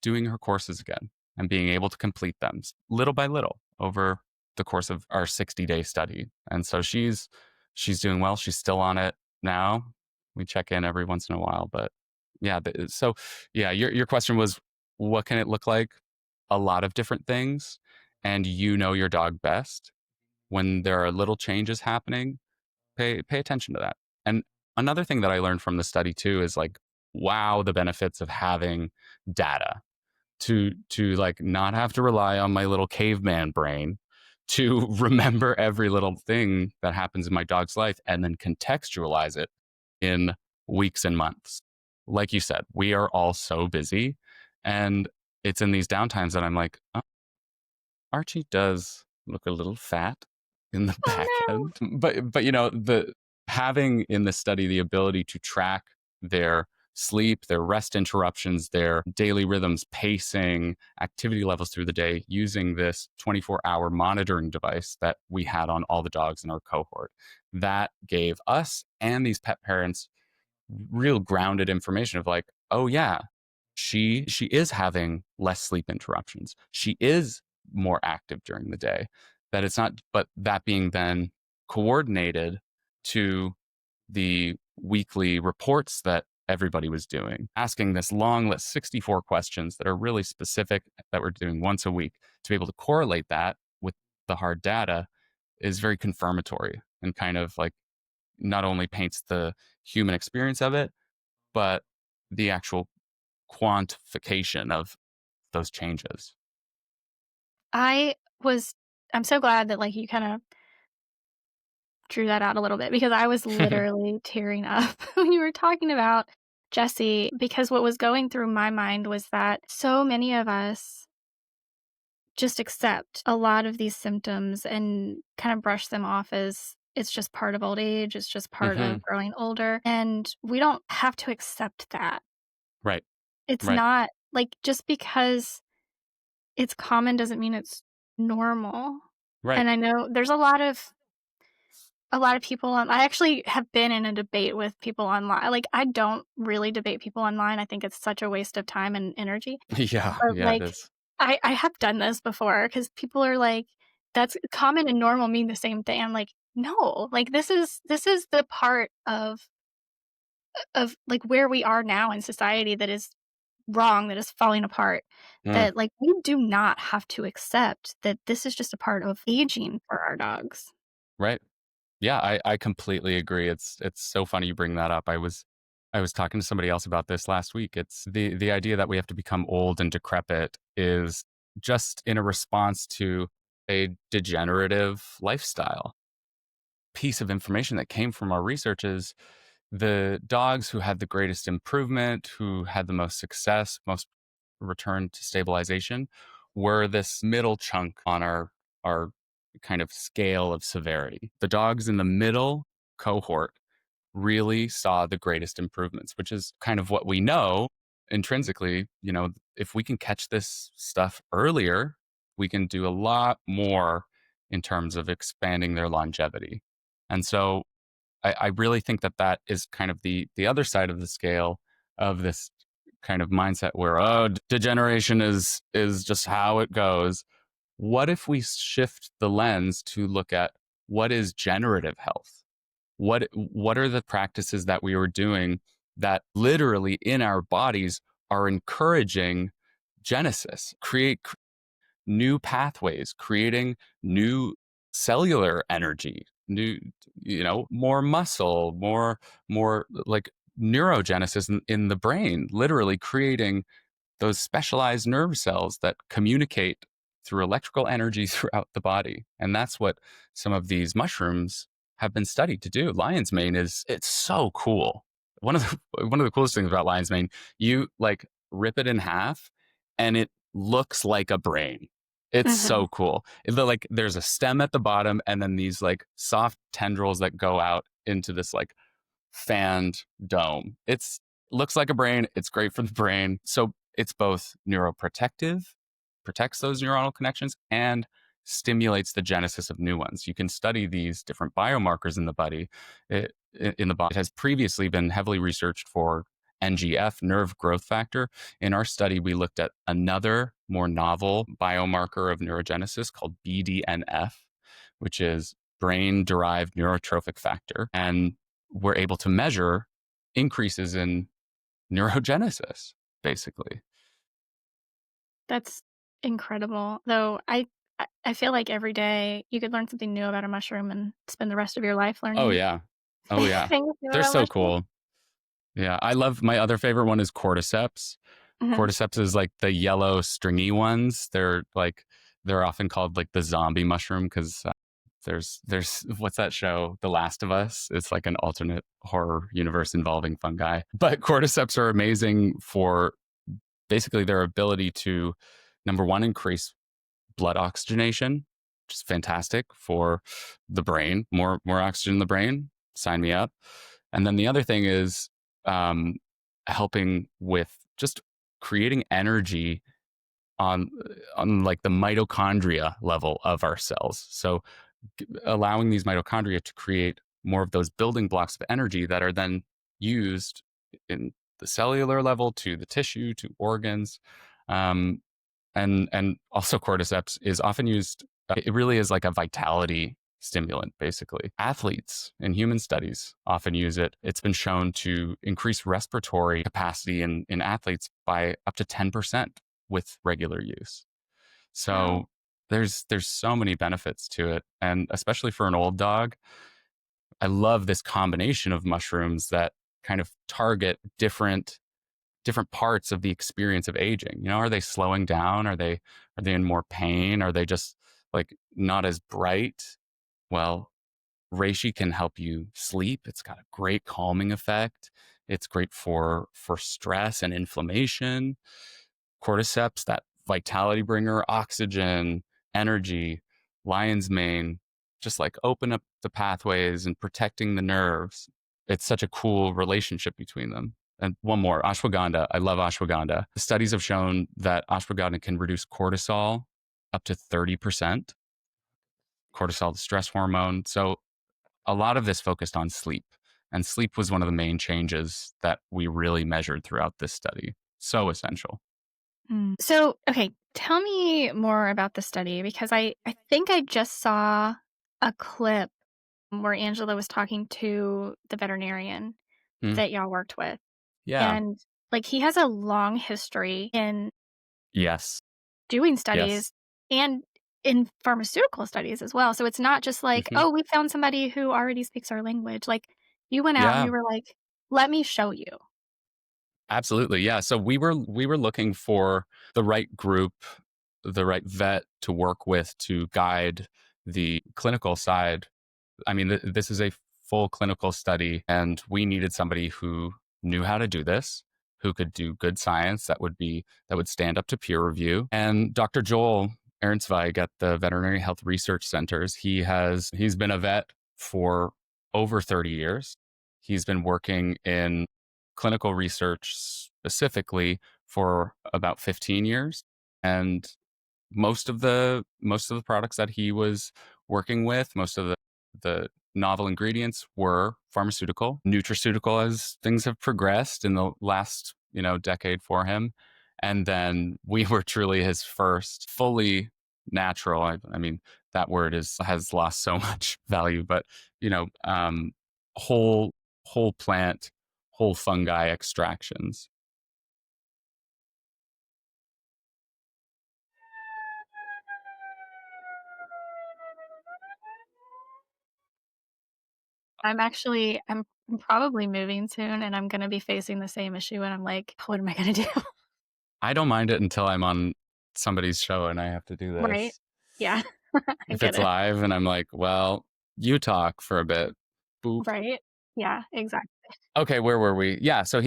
doing her courses again and being able to complete them little by little over the course of our 60-day study. And so she's doing well. She's still on it now. We check in every once in a while, but yeah. So yeah, your question was, what can it look like? A lot of different things, and you know your dog best. When there are little changes happening, pay attention to that. And another thing that I learned from the study too is like, wow, the benefits of having data to like not have to rely on my little caveman brain to remember every little thing that happens in my dog's life and then contextualize it in weeks and months. Like you said, we are all so busy, and it's in these downtimes that I'm like, oh, Archie does look a little fat in the Oh back no. end. But you know, the having in the study the ability to track their sleep, their rest interruptions, their daily rhythms, pacing, activity levels through the day using this 24-hour monitoring device that we had on all the dogs in our cohort. That gave us and these pet parents real grounded information of like, oh yeah, she is having less sleep interruptions. She is more active during the day. That it's not, but that being then coordinated to the weekly reports that everybody was doing, asking this long list, 64 questions that are really specific that we're doing once a week to be able to correlate that with the hard data is very confirmatory and kind of like not only paints the human experience of it, but the actual quantification of those changes. I was I'm so glad that, like, you kinda drew that out a little bit because I was literally tearing up when you were talking about Jessie, because what was going through my mind was that so many of us just accept a lot of these symptoms and kind of brush them off as it's just part of old age, it's just part Hmm. of growing older, and we don't have to accept that. Right, It's right, not like, just because it's common doesn't mean it's normal, right. and I know there's a lot of people I actually have been in a debate with people online. Like, I don't really debate people online, I think it's such a waste of time and energy, Yeah, but, yeah, it like, is. I have done this before because people are like, "That's common and normal mean the same thing." I'm like, "No, like, this is the part of, like, where we are now in society that is wrong, that is falling apart, Mm, that, like, we do not have to accept that this is just a part of aging for our dogs." right. Yeah, I completely agree. It's so funny you bring that up. I was talking to somebody else about this last week. It's the idea that we have to become old and decrepit is just in a response to a degenerative lifestyle. Piece of information that came from our research is the dogs who had the greatest improvement, who had the most success, most return to stabilization, were this middle chunk on our kind of scale of severity. The dogs in the middle cohort really saw the greatest improvements, which is kind of what we know intrinsically. You know, if we can catch this stuff earlier, we can do a lot more in terms of expanding their longevity. And so I really think that that is kind of the other side of the scale of this kind of mindset where degeneration is just how it goes. What if we shift the lens to look at what is generative health? What are the practices that we were doing that literally in our bodies are encouraging genesis, create new pathways, creating new cellular energy, new, you know, more muscle, more like neurogenesis in the brain, literally creating those specialized nerve cells that communicate through electrical energy throughout the body. And that's what some of these mushrooms have been studied to do. Lion's mane is it's so cool. One of the coolest things about lion's mane, you like rip it in half and it looks like a brain. It's Mhm. so cool. Like there's a stem at the bottom and then these like soft tendrils that go out into this like fanned dome. It's looks like a brain. It's great for the brain. So it's both neuroprotective, protects those neuronal connections, and stimulates the genesis of new ones. You can study these different biomarkers in the body. In the body, it has previously been heavily researched for NGF, nerve growth factor. In our study, we looked at another more novel biomarker of neurogenesis called BDNF. which is brain derived neurotrophic factor. And we're able to measure increases in neurogenesis, basically. That's incredible. Though I feel like every day you could learn something new about a mushroom and spend the rest of your life Oh, learning yeah. Oh, yeah. things new They're about so mushrooms. cool. Yeah. I love my other favorite one is cordyceps. Mhm. Cordyceps is like the yellow stringy ones. They're often called like the zombie mushroom because there's what's that show, The Last of Us? It's like an alternate horror universe involving fungi. But cordyceps are amazing for basically their ability to, number one, increase blood oxygenation, which is fantastic for the brain. More oxygen in the brain. Sign me up. And then the other thing is um, helping with just creating energy on on like the mitochondria level of our cells. So allowing these mitochondria to create more of those building blocks of energy that are then used in the cellular level to the tissue to organs. Um, and also cordyceps is often used. It really is like a vitality stimulant, basically. Athletes in human studies often use it. It's been shown to increase respiratory capacity in athletes by up to 10% with regular use. Wow. So there's so many benefits to it, and especially for an old dog, I love this combination of mushrooms that kind of target different parts of the experience of aging. You know, are they slowing down? Are they in more pain? Are they just like not as bright? Well, reishi can help you sleep. It's got a great calming effect. It's great for stress and inflammation. Cordyceps, that vitality bringer, oxygen, energy, lion's mane, just like open up the pathways and protecting the nerves. It's such a cool relationship between them. And one more, ashwagandha. I love ashwagandha. The studies have shown that ashwagandha can reduce cortisol up to 30%. Cortisol, the stress hormone. So a lot of this focused on sleep. And sleep was one of the main changes that we really measured throughout this study. So essential. So, okay, tell me more about the study because I think I just saw a clip where Angela was talking to the veterinarian Hmm. that y'all worked with. Yeah. And like he has a long history in Yes. doing Yes. studies and in pharmaceutical studies as well. So it's not just like, Hmm. oh, we found somebody who already speaks our language. Like you went out and Yeah. you were like, let me show you. Absolutely. Yeah. So we were looking for the right group, the right vet to work with to guide the clinical side. I mean, this is a full clinical study, and we needed somebody who knew how to do this, who could do good science that would stand up to peer review. And Dr. Joel Ehrenzweig at the Veterinary Health Research Centers, he's been a vet for over 30 years. He's been working in clinical research specifically for about 15 years, and most of the products that he was working with, most of the novel ingredients were pharmaceutical, nutraceutical as things have progressed in the last, decade for him. And then we were truly his first fully natural. I mean, that word has lost so much value, but you know, um, whole whole plant, whole fungi extractions. I'm probably moving soon and I'm going to be facing the same issue. And I'm like, what am I going to do? I don't mind it until I'm on somebody's show and I have to do Right. this. Yeah. I If get it's it. live and I'm like, well, you talk for a bit. Boop. Right. Yeah, exactly. Okay, where were we? So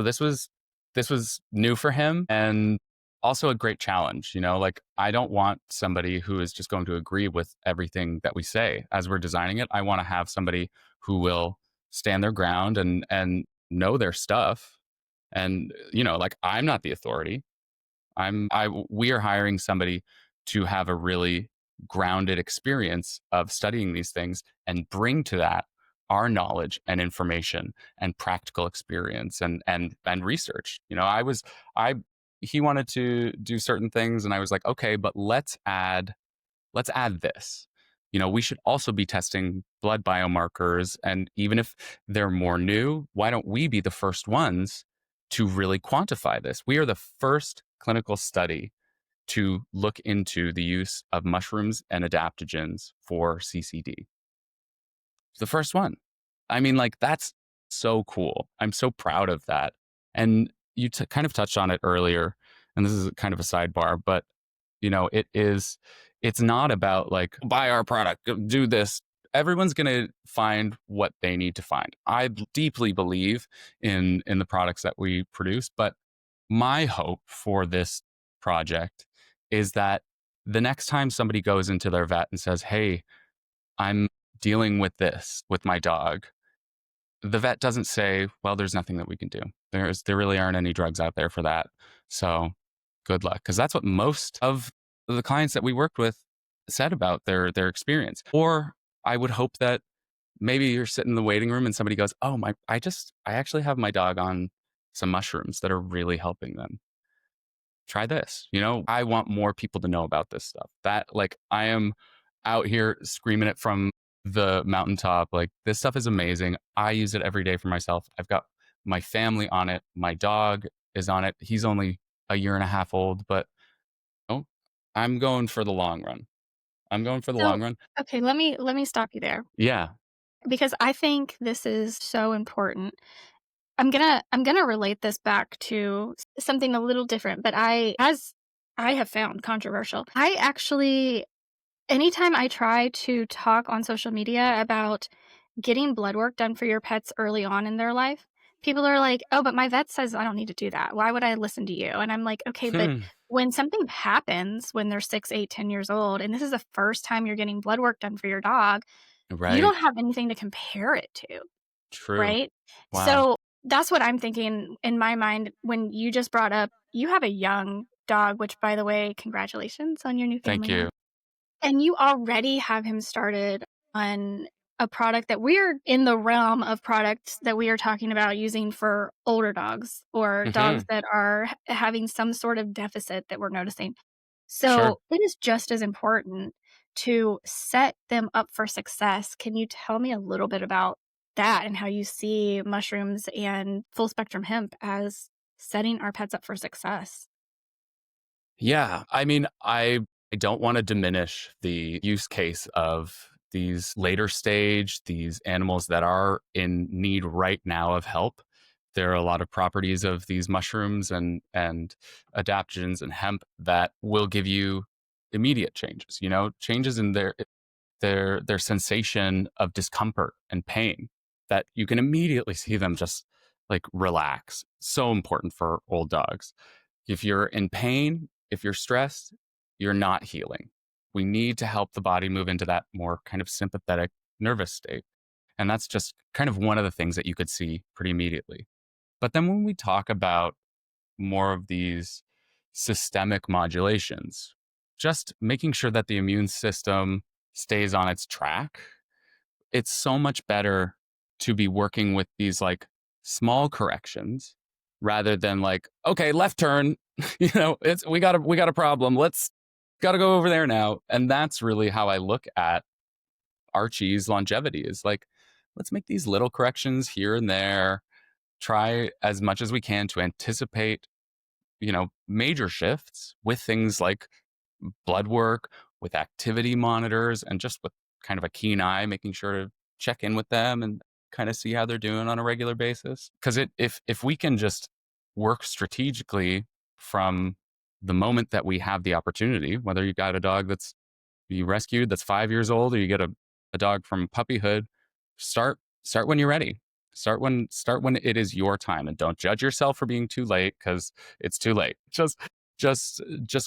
this was new for him and also a great challenge, like I don't want somebody who is just going to agree with everything that we say as we're designing it. I want to have somebody who will stand their ground and know their stuff. And like I'm not the authority. We are hiring somebody to have a really grounded experience of studying these things and bring to that our knowledge and information and practical experience and research. I he wanted to do certain things and I was like, okay, but let's add this. We should also be testing blood biomarkers. And even if they're more new, why don't we be the first ones to really quantify this? We are the first clinical study to look into the use of mushrooms and adaptogens for CCD. The first one. I mean, like, that's so cool. I'm so proud of that. And you kind of touched on it earlier, and this is kind of a sidebar, but it's not about like, buy our product, do this. Everyone's going to find what they need to find. I deeply believe in the products that we produce, but my hope for this project is that the next time somebody goes into their vet and says, "Hey, I'm dealing with this with my dog," the vet doesn't say, "Well, there's nothing that we can do. There really aren't any drugs out there for that. So good luck." Because that's what most of the clients that we worked with said about their experience. Or I would hope that maybe you're sitting in the waiting room and somebody goes, "Oh my, I actually have my dog on some mushrooms that are really helping them. Try this." I want more people to know about this stuff. That, like, I am out here screaming it from the mountaintop. Like, this stuff is amazing. I use it every day for myself. I've got my family on it. My dog is on it. He's only a year and a half old, but oh, I'm going for the long run. I'm going for the So, long run. okay, let me stop you there Yeah. because I think this is so important. I'm gonna relate this back to something a little different, but I have found controversial. I actually anytime I try to talk on social media about getting blood work done for your pets early on in their life, people are like, "Oh, but my vet says I don't need to do that. Why would I listen to you?" And I'm like, "Okay, but Hmm. when something happens when they're 6, 8, 10 years old, and this is the first time you're getting blood work done for your dog, you Right. don't have anything to compare it to, True. right?" Wow. So, that's what I'm thinking in my mind when you just brought up you have a young dog, which, by the way, congratulations on your new Thank family you. name. And you already have him started on a product that we're in the realm of products that we are talking about using for older dogs or dogs Hmm. that are having some sort of deficit that we're noticing. Sure. So it is just as important to set them up for success. Can you tell me a little bit about that and how you see mushrooms and full spectrum hemp as setting our pets up for success? Yeah. I mean, I don't want to diminish the use case of these later stage, these animals that are in need right now of help. There are a lot of properties of these mushrooms and adaptogens and hemp that will give you immediate changes, changes in their sensation of discomfort and pain, that you can immediately see them just like relax. So important for old dogs. If you're in pain, if you're stressed, you're not healing. We need to help the body move into that more kind of sympathetic nervous state. And that's just kind of one of the things that you could see pretty immediately. But then when we talk about more of these systemic modulations, just making sure that the immune system stays on its track, it's so much better to be working with these like small corrections rather than like, okay, left turn, it's we got a problem. Let's got to go over there now. And that's really how I look at Archie's longevity, is like, let's make these little corrections here and there, try as much as we can to anticipate, major shifts with things like blood work, with activity monitors, and just with kind of a keen eye, making sure to check in with them and kind of see how they're doing on a regular basis. Because if we can just work strategically from the moment that we have the opportunity, whether you got a dog that's you rescued that's 5 years old, or you get a dog from puppyhood, start when you're ready. Start when it is your time, and don't judge yourself for being too late, because it's too late. Just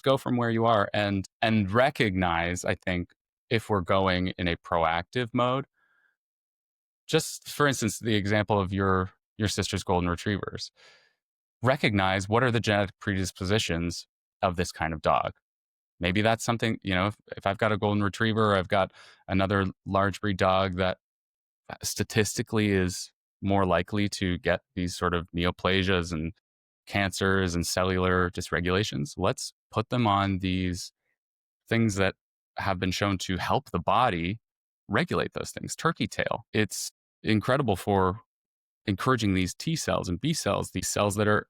go from where you are, and recognize, I think, if we're going in a proactive mode, just for instance, the example of your sister's golden retrievers, recognize what are the genetic predispositions of this kind of dog. Maybe that's something, if I've got a golden retriever, or I've got another large breed dog that statistically is more likely to get these sort of neoplasias and cancers and cellular dysregulations, let's put them on these things that have been shown to help the body regulate those things. Turkey tail, it's incredible for encouraging these T cells and B cells, these cells that are,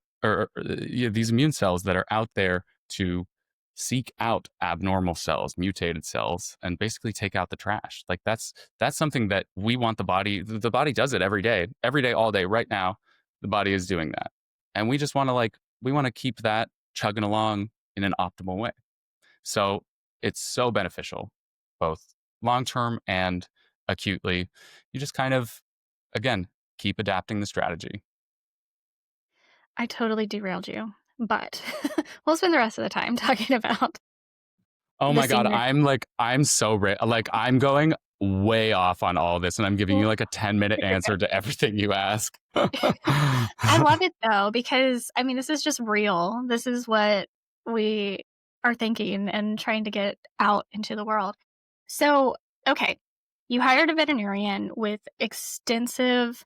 these immune cells that are out there to seek out abnormal cells, mutated cells, and basically take out the trash. Like that's something that we want the body. The body does it every day, all day. Right now, the body is doing that, and we just want to we want to keep that chugging along in an optimal way. So it's so beneficial, both long term and acutely. You just kind of, again, keep adapting the strategy. I totally derailed you, but we'll spend the rest of the time talking about Oh the my God. senior. I'm so, I'm going way off on all this and I'm giving you Well, like a 10-minute you're answer to everything you ask. I love it though, because I mean, this is just real. This is what we are thinking and trying to get out into the world. So, okay, you hired a veterinarian with extensive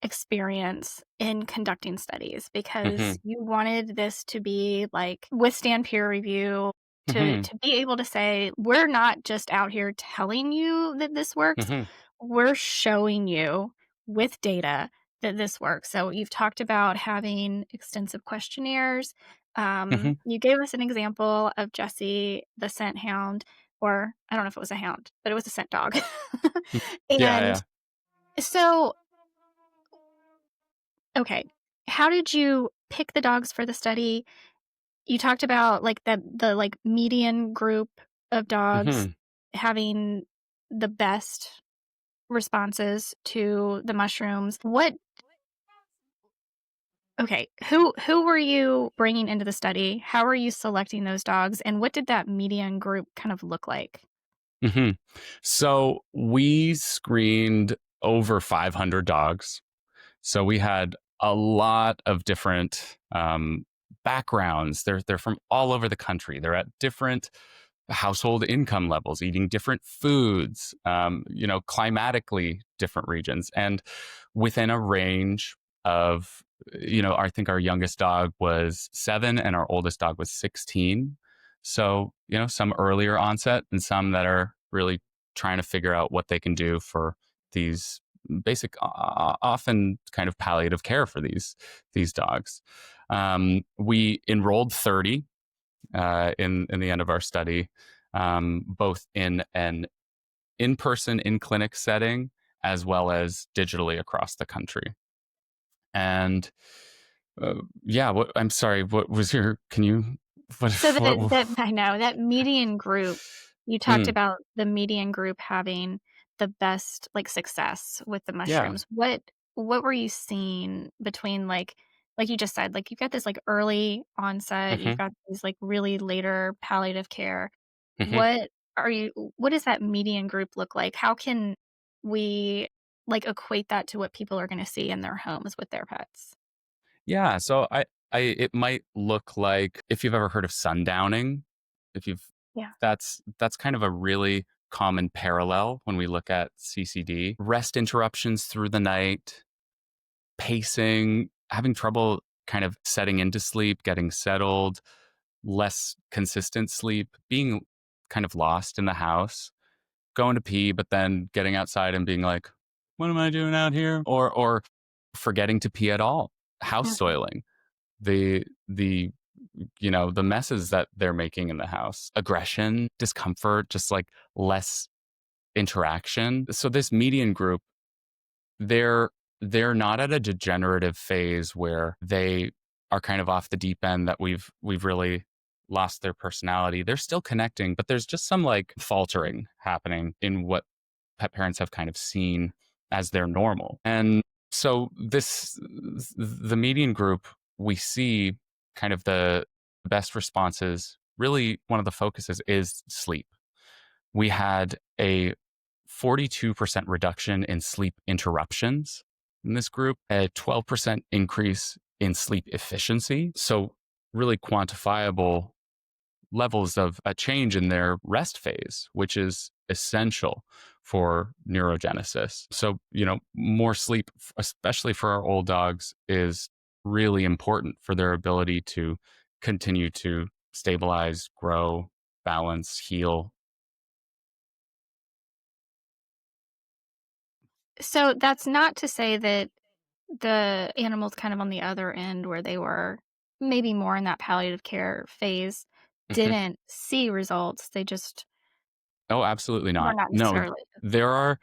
experience in conducting studies because Hmm. you wanted this to be like withstand peer review, to Hmm. be able to say we're not just out here telling you that this works, Hmm. we're showing you with data that this works. So you've talked about having extensive questionnaires. Hmm. You gave us an example of Jesse the scent hound, or I don't know if it was a hound, but it was a scent dog. Yeah, And yeah. so, okay. How did you pick the dogs for the study? You talked about, like, the median group of dogs Hmm. having the best responses to the mushrooms. What Okay, who were you bringing into the study? How were you selecting those dogs, and what did that median group kind of look like? Hmm. So we screened over 500 dogs. So we had a lot of different backgrounds. They're from all over the country. They're at different household income levels, eating different foods, climatically different regions, and within a range of, I think our youngest dog was 7 and our oldest dog was 16. So, some earlier onset and some that are really trying to figure out what they can do for these basic, often kind of palliative care for these dogs. We enrolled 30 in the end of our study, both in an in-person in clinic setting as well as digitally across the country. And yeah, I'm sorry. What was your? Can you? What? So What? that I know, that median group, you talked Mm, about the median group having the best, like, success with the yeah. mushrooms. What were you seeing between, like you just said, like, you've got this, like, early onset, you've Hmm. got these, like, really later palliative care. Hmm. What what does that median group look like? How can we, like, equate that to what people are gonna see in their homes with their pets? Yeah. So it might look like if you've ever heard of sundowning, if you've, Yeah. that's kind of a really common parallel when we look at CCD. Rest interruptions through the night, pacing, having trouble kind of setting into sleep, getting settled, less consistent sleep, being kind of lost in the house, going to pee, but then getting outside and being like, what am I doing out here? Or forgetting to pee at all, house Mhm. soiling, the the messes that they're making in the house, aggression, discomfort, just like less interaction. So this median group, they're they're not at a degenerative phase where they are kind of off the deep end, that we've really lost their personality. They're still connecting, but there's just some like faltering happening in what pet parents have kind of seen as their normal. And so the median group, we see kind of the best responses. Really, one of the focuses is sleep. We had a 42% reduction in sleep interruptions in this group, a 12% increase in sleep efficiency. So, really quantifiable levels of a change in their rest phase, which is essential for neurogenesis. So, more sleep, especially for our old dogs, is really important for their ability to continue to stabilize, grow, balance, heal, So that's not to say that the animals kind of on the other end where they were maybe more in that palliative care phase Mhm. didn't see results. They just Oh, absolutely were not. not No, necessarily. there are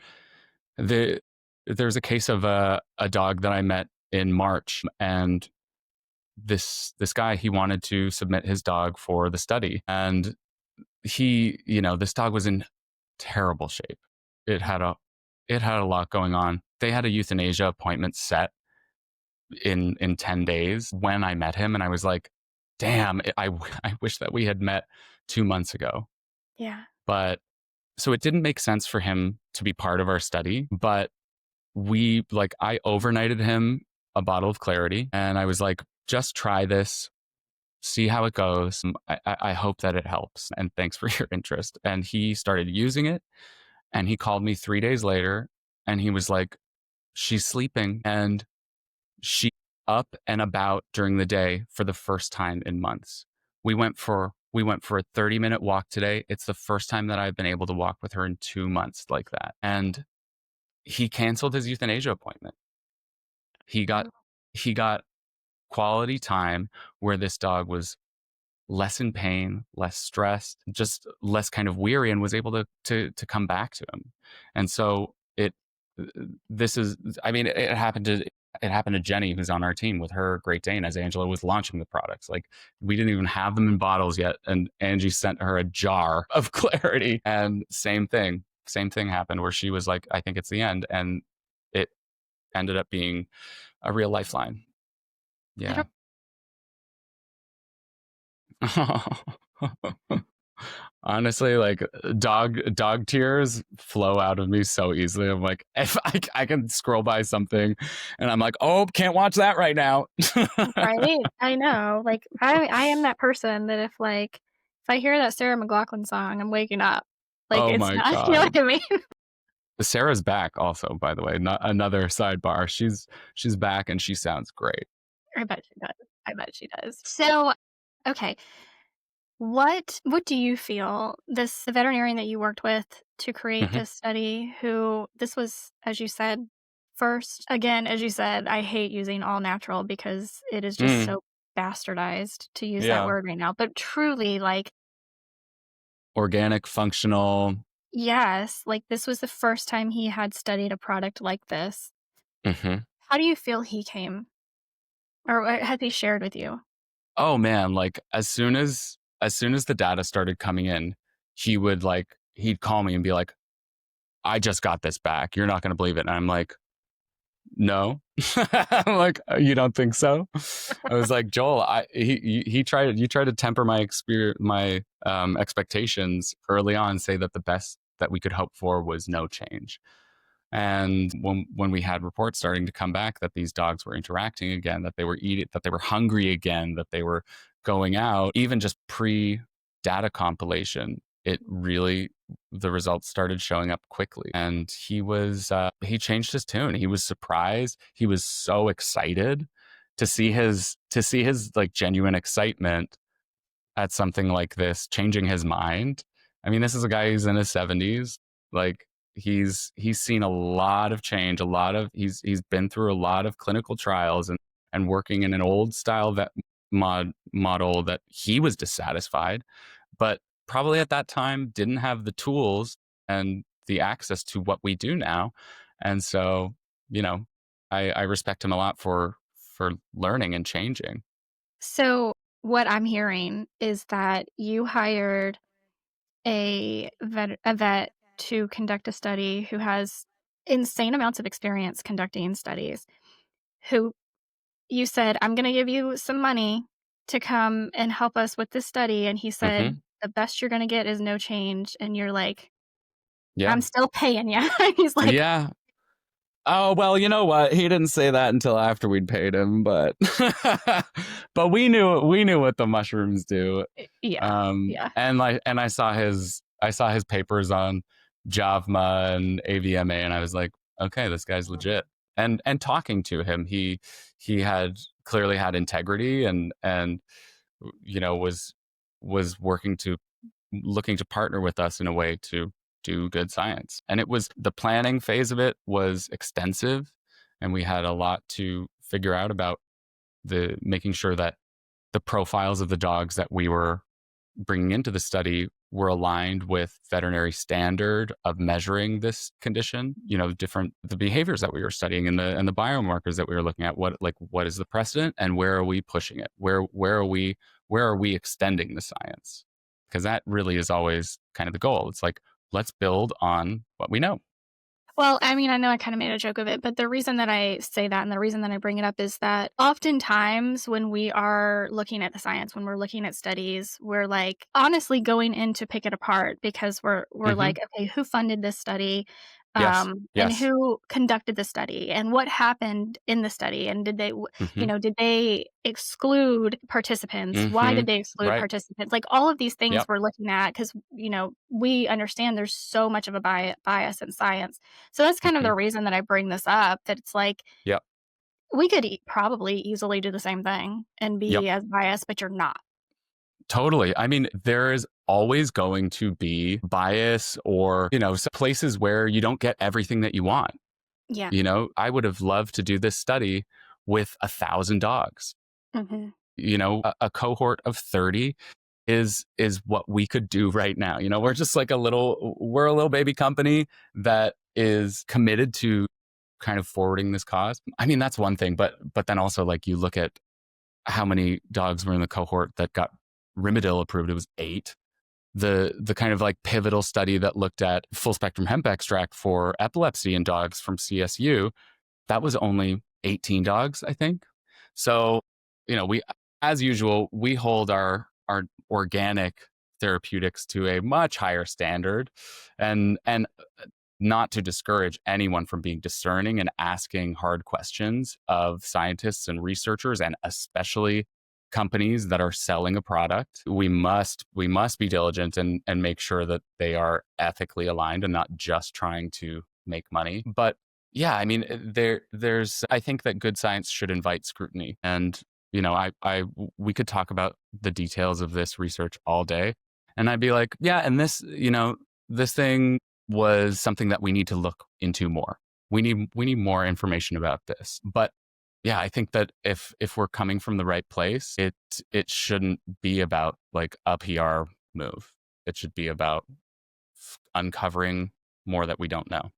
the there's a case of a dog that I met in March, and this guy, he wanted to submit his dog for the study, and this dog was in terrible shape. It had a it had a lot going on. They had a euthanasia appointment set in 10 days when I met him, and I was like, damn, I wish that we had met 2 months ago. Yeah. But so it didn't make sense for him to be part of our study, but I overnighted him a bottle of clarity, and I was like, just try this, see how it goes. I hope that it helps, and thanks for your interest. And he started using it, and he called me 3 days later, and he was like, she's sleeping, and she up and about during the day for the first time in months. We went for a 30-minute walk today. It's the first time that I've been able to walk with her in 2 months like that. And he canceled his euthanasia appointment. He got Oh, he got quality time where this dog was less in pain, less stressed, just less kind of weary, and was able to come back to him. And so this is, I mean, it happened to Jenny, who's on our team with her Great Dane, as Angela was launching the products. Like, we didn't even have them in bottles yet, and Angie sent her a jar of clarity, and same thing happened where she was like, I think it's the end, and it ended up being a real lifeline. I Yeah. don't Honestly, like, dog tears flow out of me so easily. I'm like, if I can scroll by something and I'm like, oh, can't watch that right now. right? I know. Like I am that person that if I hear that Sarah McLachlan song, I'm waking up. Like Oh it's my not you know God. what I mean? Sarah's back also, by the way. Not another sidebar. She's back, and she sounds great. I bet she does. I bet she does. So, okay. What do you feel this the veterinarian that you worked with to create Hmm. this study, who this was, as you said, first again, as you said, I hate using all natural because it is just Mm, so bastardized to use that yeah. word right now. But truly, like, Organic, functional. yes, like this was the first time he had studied a product like this. Hmm. How do you feel he came? Or what has he shared with you? Oh man, like, as soon as the data started coming in, he'd call me and be like, I just got this back. You're not going to believe it. And I'm like, no. I'm like, you don't think so? I was like, Joel, you tried to temper my expectations early on, say that the best that we could hope for was no change. And when we had reports starting to come back that these dogs were interacting again, that they were eating, that they were hungry again, that they were going out, even just pre data compilation, it really, the results started showing up quickly. And he changed his tune. He was surprised. He was so excited to see his like genuine excitement at something like this, changing his mind. I mean, this is a guy who's in his 70s. Like, he's seen a lot of change, he's been through a lot of clinical trials, and working in an old style model that he was dissatisfied, but probably at that time didn't have the tools and the access to what we do now. And so, you know, I respect him a lot for learning and changing. So, what I'm hearing is that you hired a vet to conduct a study who has insane amounts of experience conducting studies, who you said, "I'm gonna give you some money to come and help us with this study," and he Hmm. said, "The best you're gonna get is no change," and you're like, Yeah. "I'm still paying you." He's like, Yeah. Oh, well, you know what? He didn't say that until after we'd paid him, but but we knew what the mushrooms do. Yeah, yeah. And I saw his papers on Javma and AVMA, and I was like, okay, this guy's legit. And talking to him, he had clearly had integrity, and was working to looking to partner with us in a way do good science. And it was the planning phase of it was extensive, and we had a lot to figure out about the making sure that the profiles of the dogs that we were bringing into the study were aligned with veterinary standard of measuring this condition. You know, different the behaviors that we were studying and the biomarkers that we were looking at. What is the precedent and where are we pushing it? Where are we extending the science? Because that really is always kind of the goal. It's like, let's build on what we know. Well, I mean, I know I kinda made a joke of it, but the reason that I say that and the reason that I bring it up is that oftentimes when we are looking at the science, when we're looking at studies, we're, like, honestly going in to pick it apart because we're Hmm. like, "Okay, who funded this study? Yes. And Yes. who conducted the study? And what happened in the study? And did they Hmm. did they exclude participants? Why Hmm. did they exclude Right. participants?" Like, all of these things Yep. we're looking at because we understand there's so much of a bias in science. So that's kind of the Hmm. reason that I bring this up, that it's like, Yep. we could probably easily do the same thing and Yep. be as biased, but you're not. Totally. I mean, there is always going to be bias or, places where you don't get everything that you want. Yeah. I would have loved to do this study with 1,000 dogs. Mhm. A cohort of 30 is what we could do right now. We're a little baby company that is committed to kind of forwarding this cause. I mean, that's one thing, but then also like you look at how many dogs were in the cohort that got Rimadyl approved. It was 8. The kind of like pivotal study that looked at full spectrum hemp extract for epilepsy in dogs from CSU, that was only 18 dogs, I think. So, we, as usual, we hold our organic therapeutics to a much higher standard, and not to discourage anyone from being discerning and asking hard questions of scientists and researchers, and especially companies that are selling a product. We must be diligent and make sure that they are ethically aligned and not just trying to make money. But yeah, I mean, there's I think that good science should invite scrutiny. And I we could talk about the details of this research all day, and I'd be like, yeah, and this thing was something that we need to look into more. We need more information about this. But yeah, I think that if we're coming from the right place, it shouldn't be about like a PR move. It should be about uncovering more that we don't know.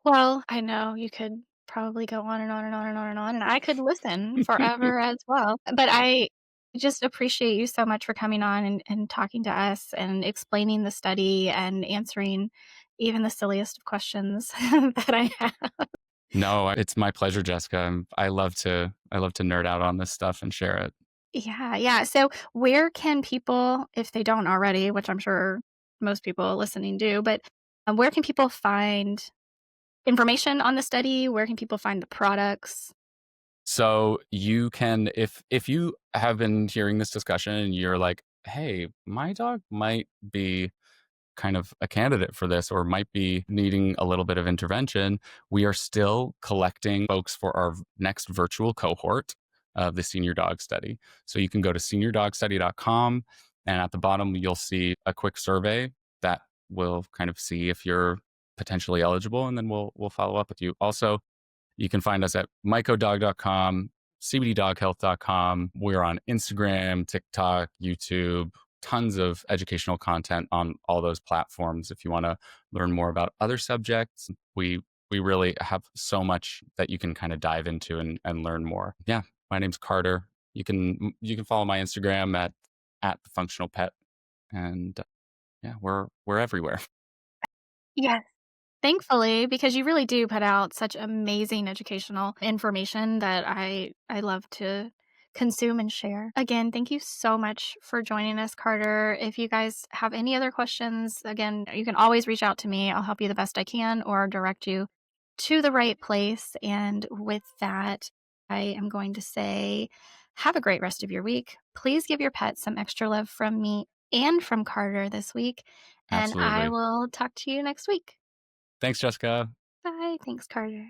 Well, I know you could probably go on and on and on and on and on, and I could listen forever as well, but I just appreciate you so much for coming on and talking to us and explaining the study and answering even the silliest of questions that I have. No, it's my pleasure, Jessica. I love to nerd out on this stuff and share it. Yeah, yeah. So, where can people, if they don't already, which I'm sure most people listening do, but where can people find information on the study? Where can people find the products? So you can, if you have been hearing this discussion and you're like, hey, my dog might be kind of a candidate for this or might be needing a little bit of intervention, we are still collecting folks for our next virtual cohort of the Senior Dog Study. So you can go to seniordogstudy.com, and at the bottom you'll see a quick survey that will kind of see if you're potentially eligible, and then we'll follow up with you. Also, you can find us at mycodog.com, cbddoghealth.com. We're on Instagram, TikTok, YouTube, tons of educational content on all those platforms. If you want to learn more about other subjects, we really have so much that you can kind of dive into and learn more. Yeah, my name's Carter. You can follow my Instagram at the functional pet, and yeah, we're everywhere. Yes. Thankfully, because you really do put out such amazing educational information that I love to consume and share. Again, thank you so much for joining us, Carter. If you guys have any other questions, again, you can always reach out to me. I'll help you the best I can or direct you to the right place. And with that, I am going to say, have a great rest of your week. Please give your pet some extra love from me and from Carter this week. And I Absolutely. will talk to you next week. Thanks, Jessica. Bye. Thanks, Carter.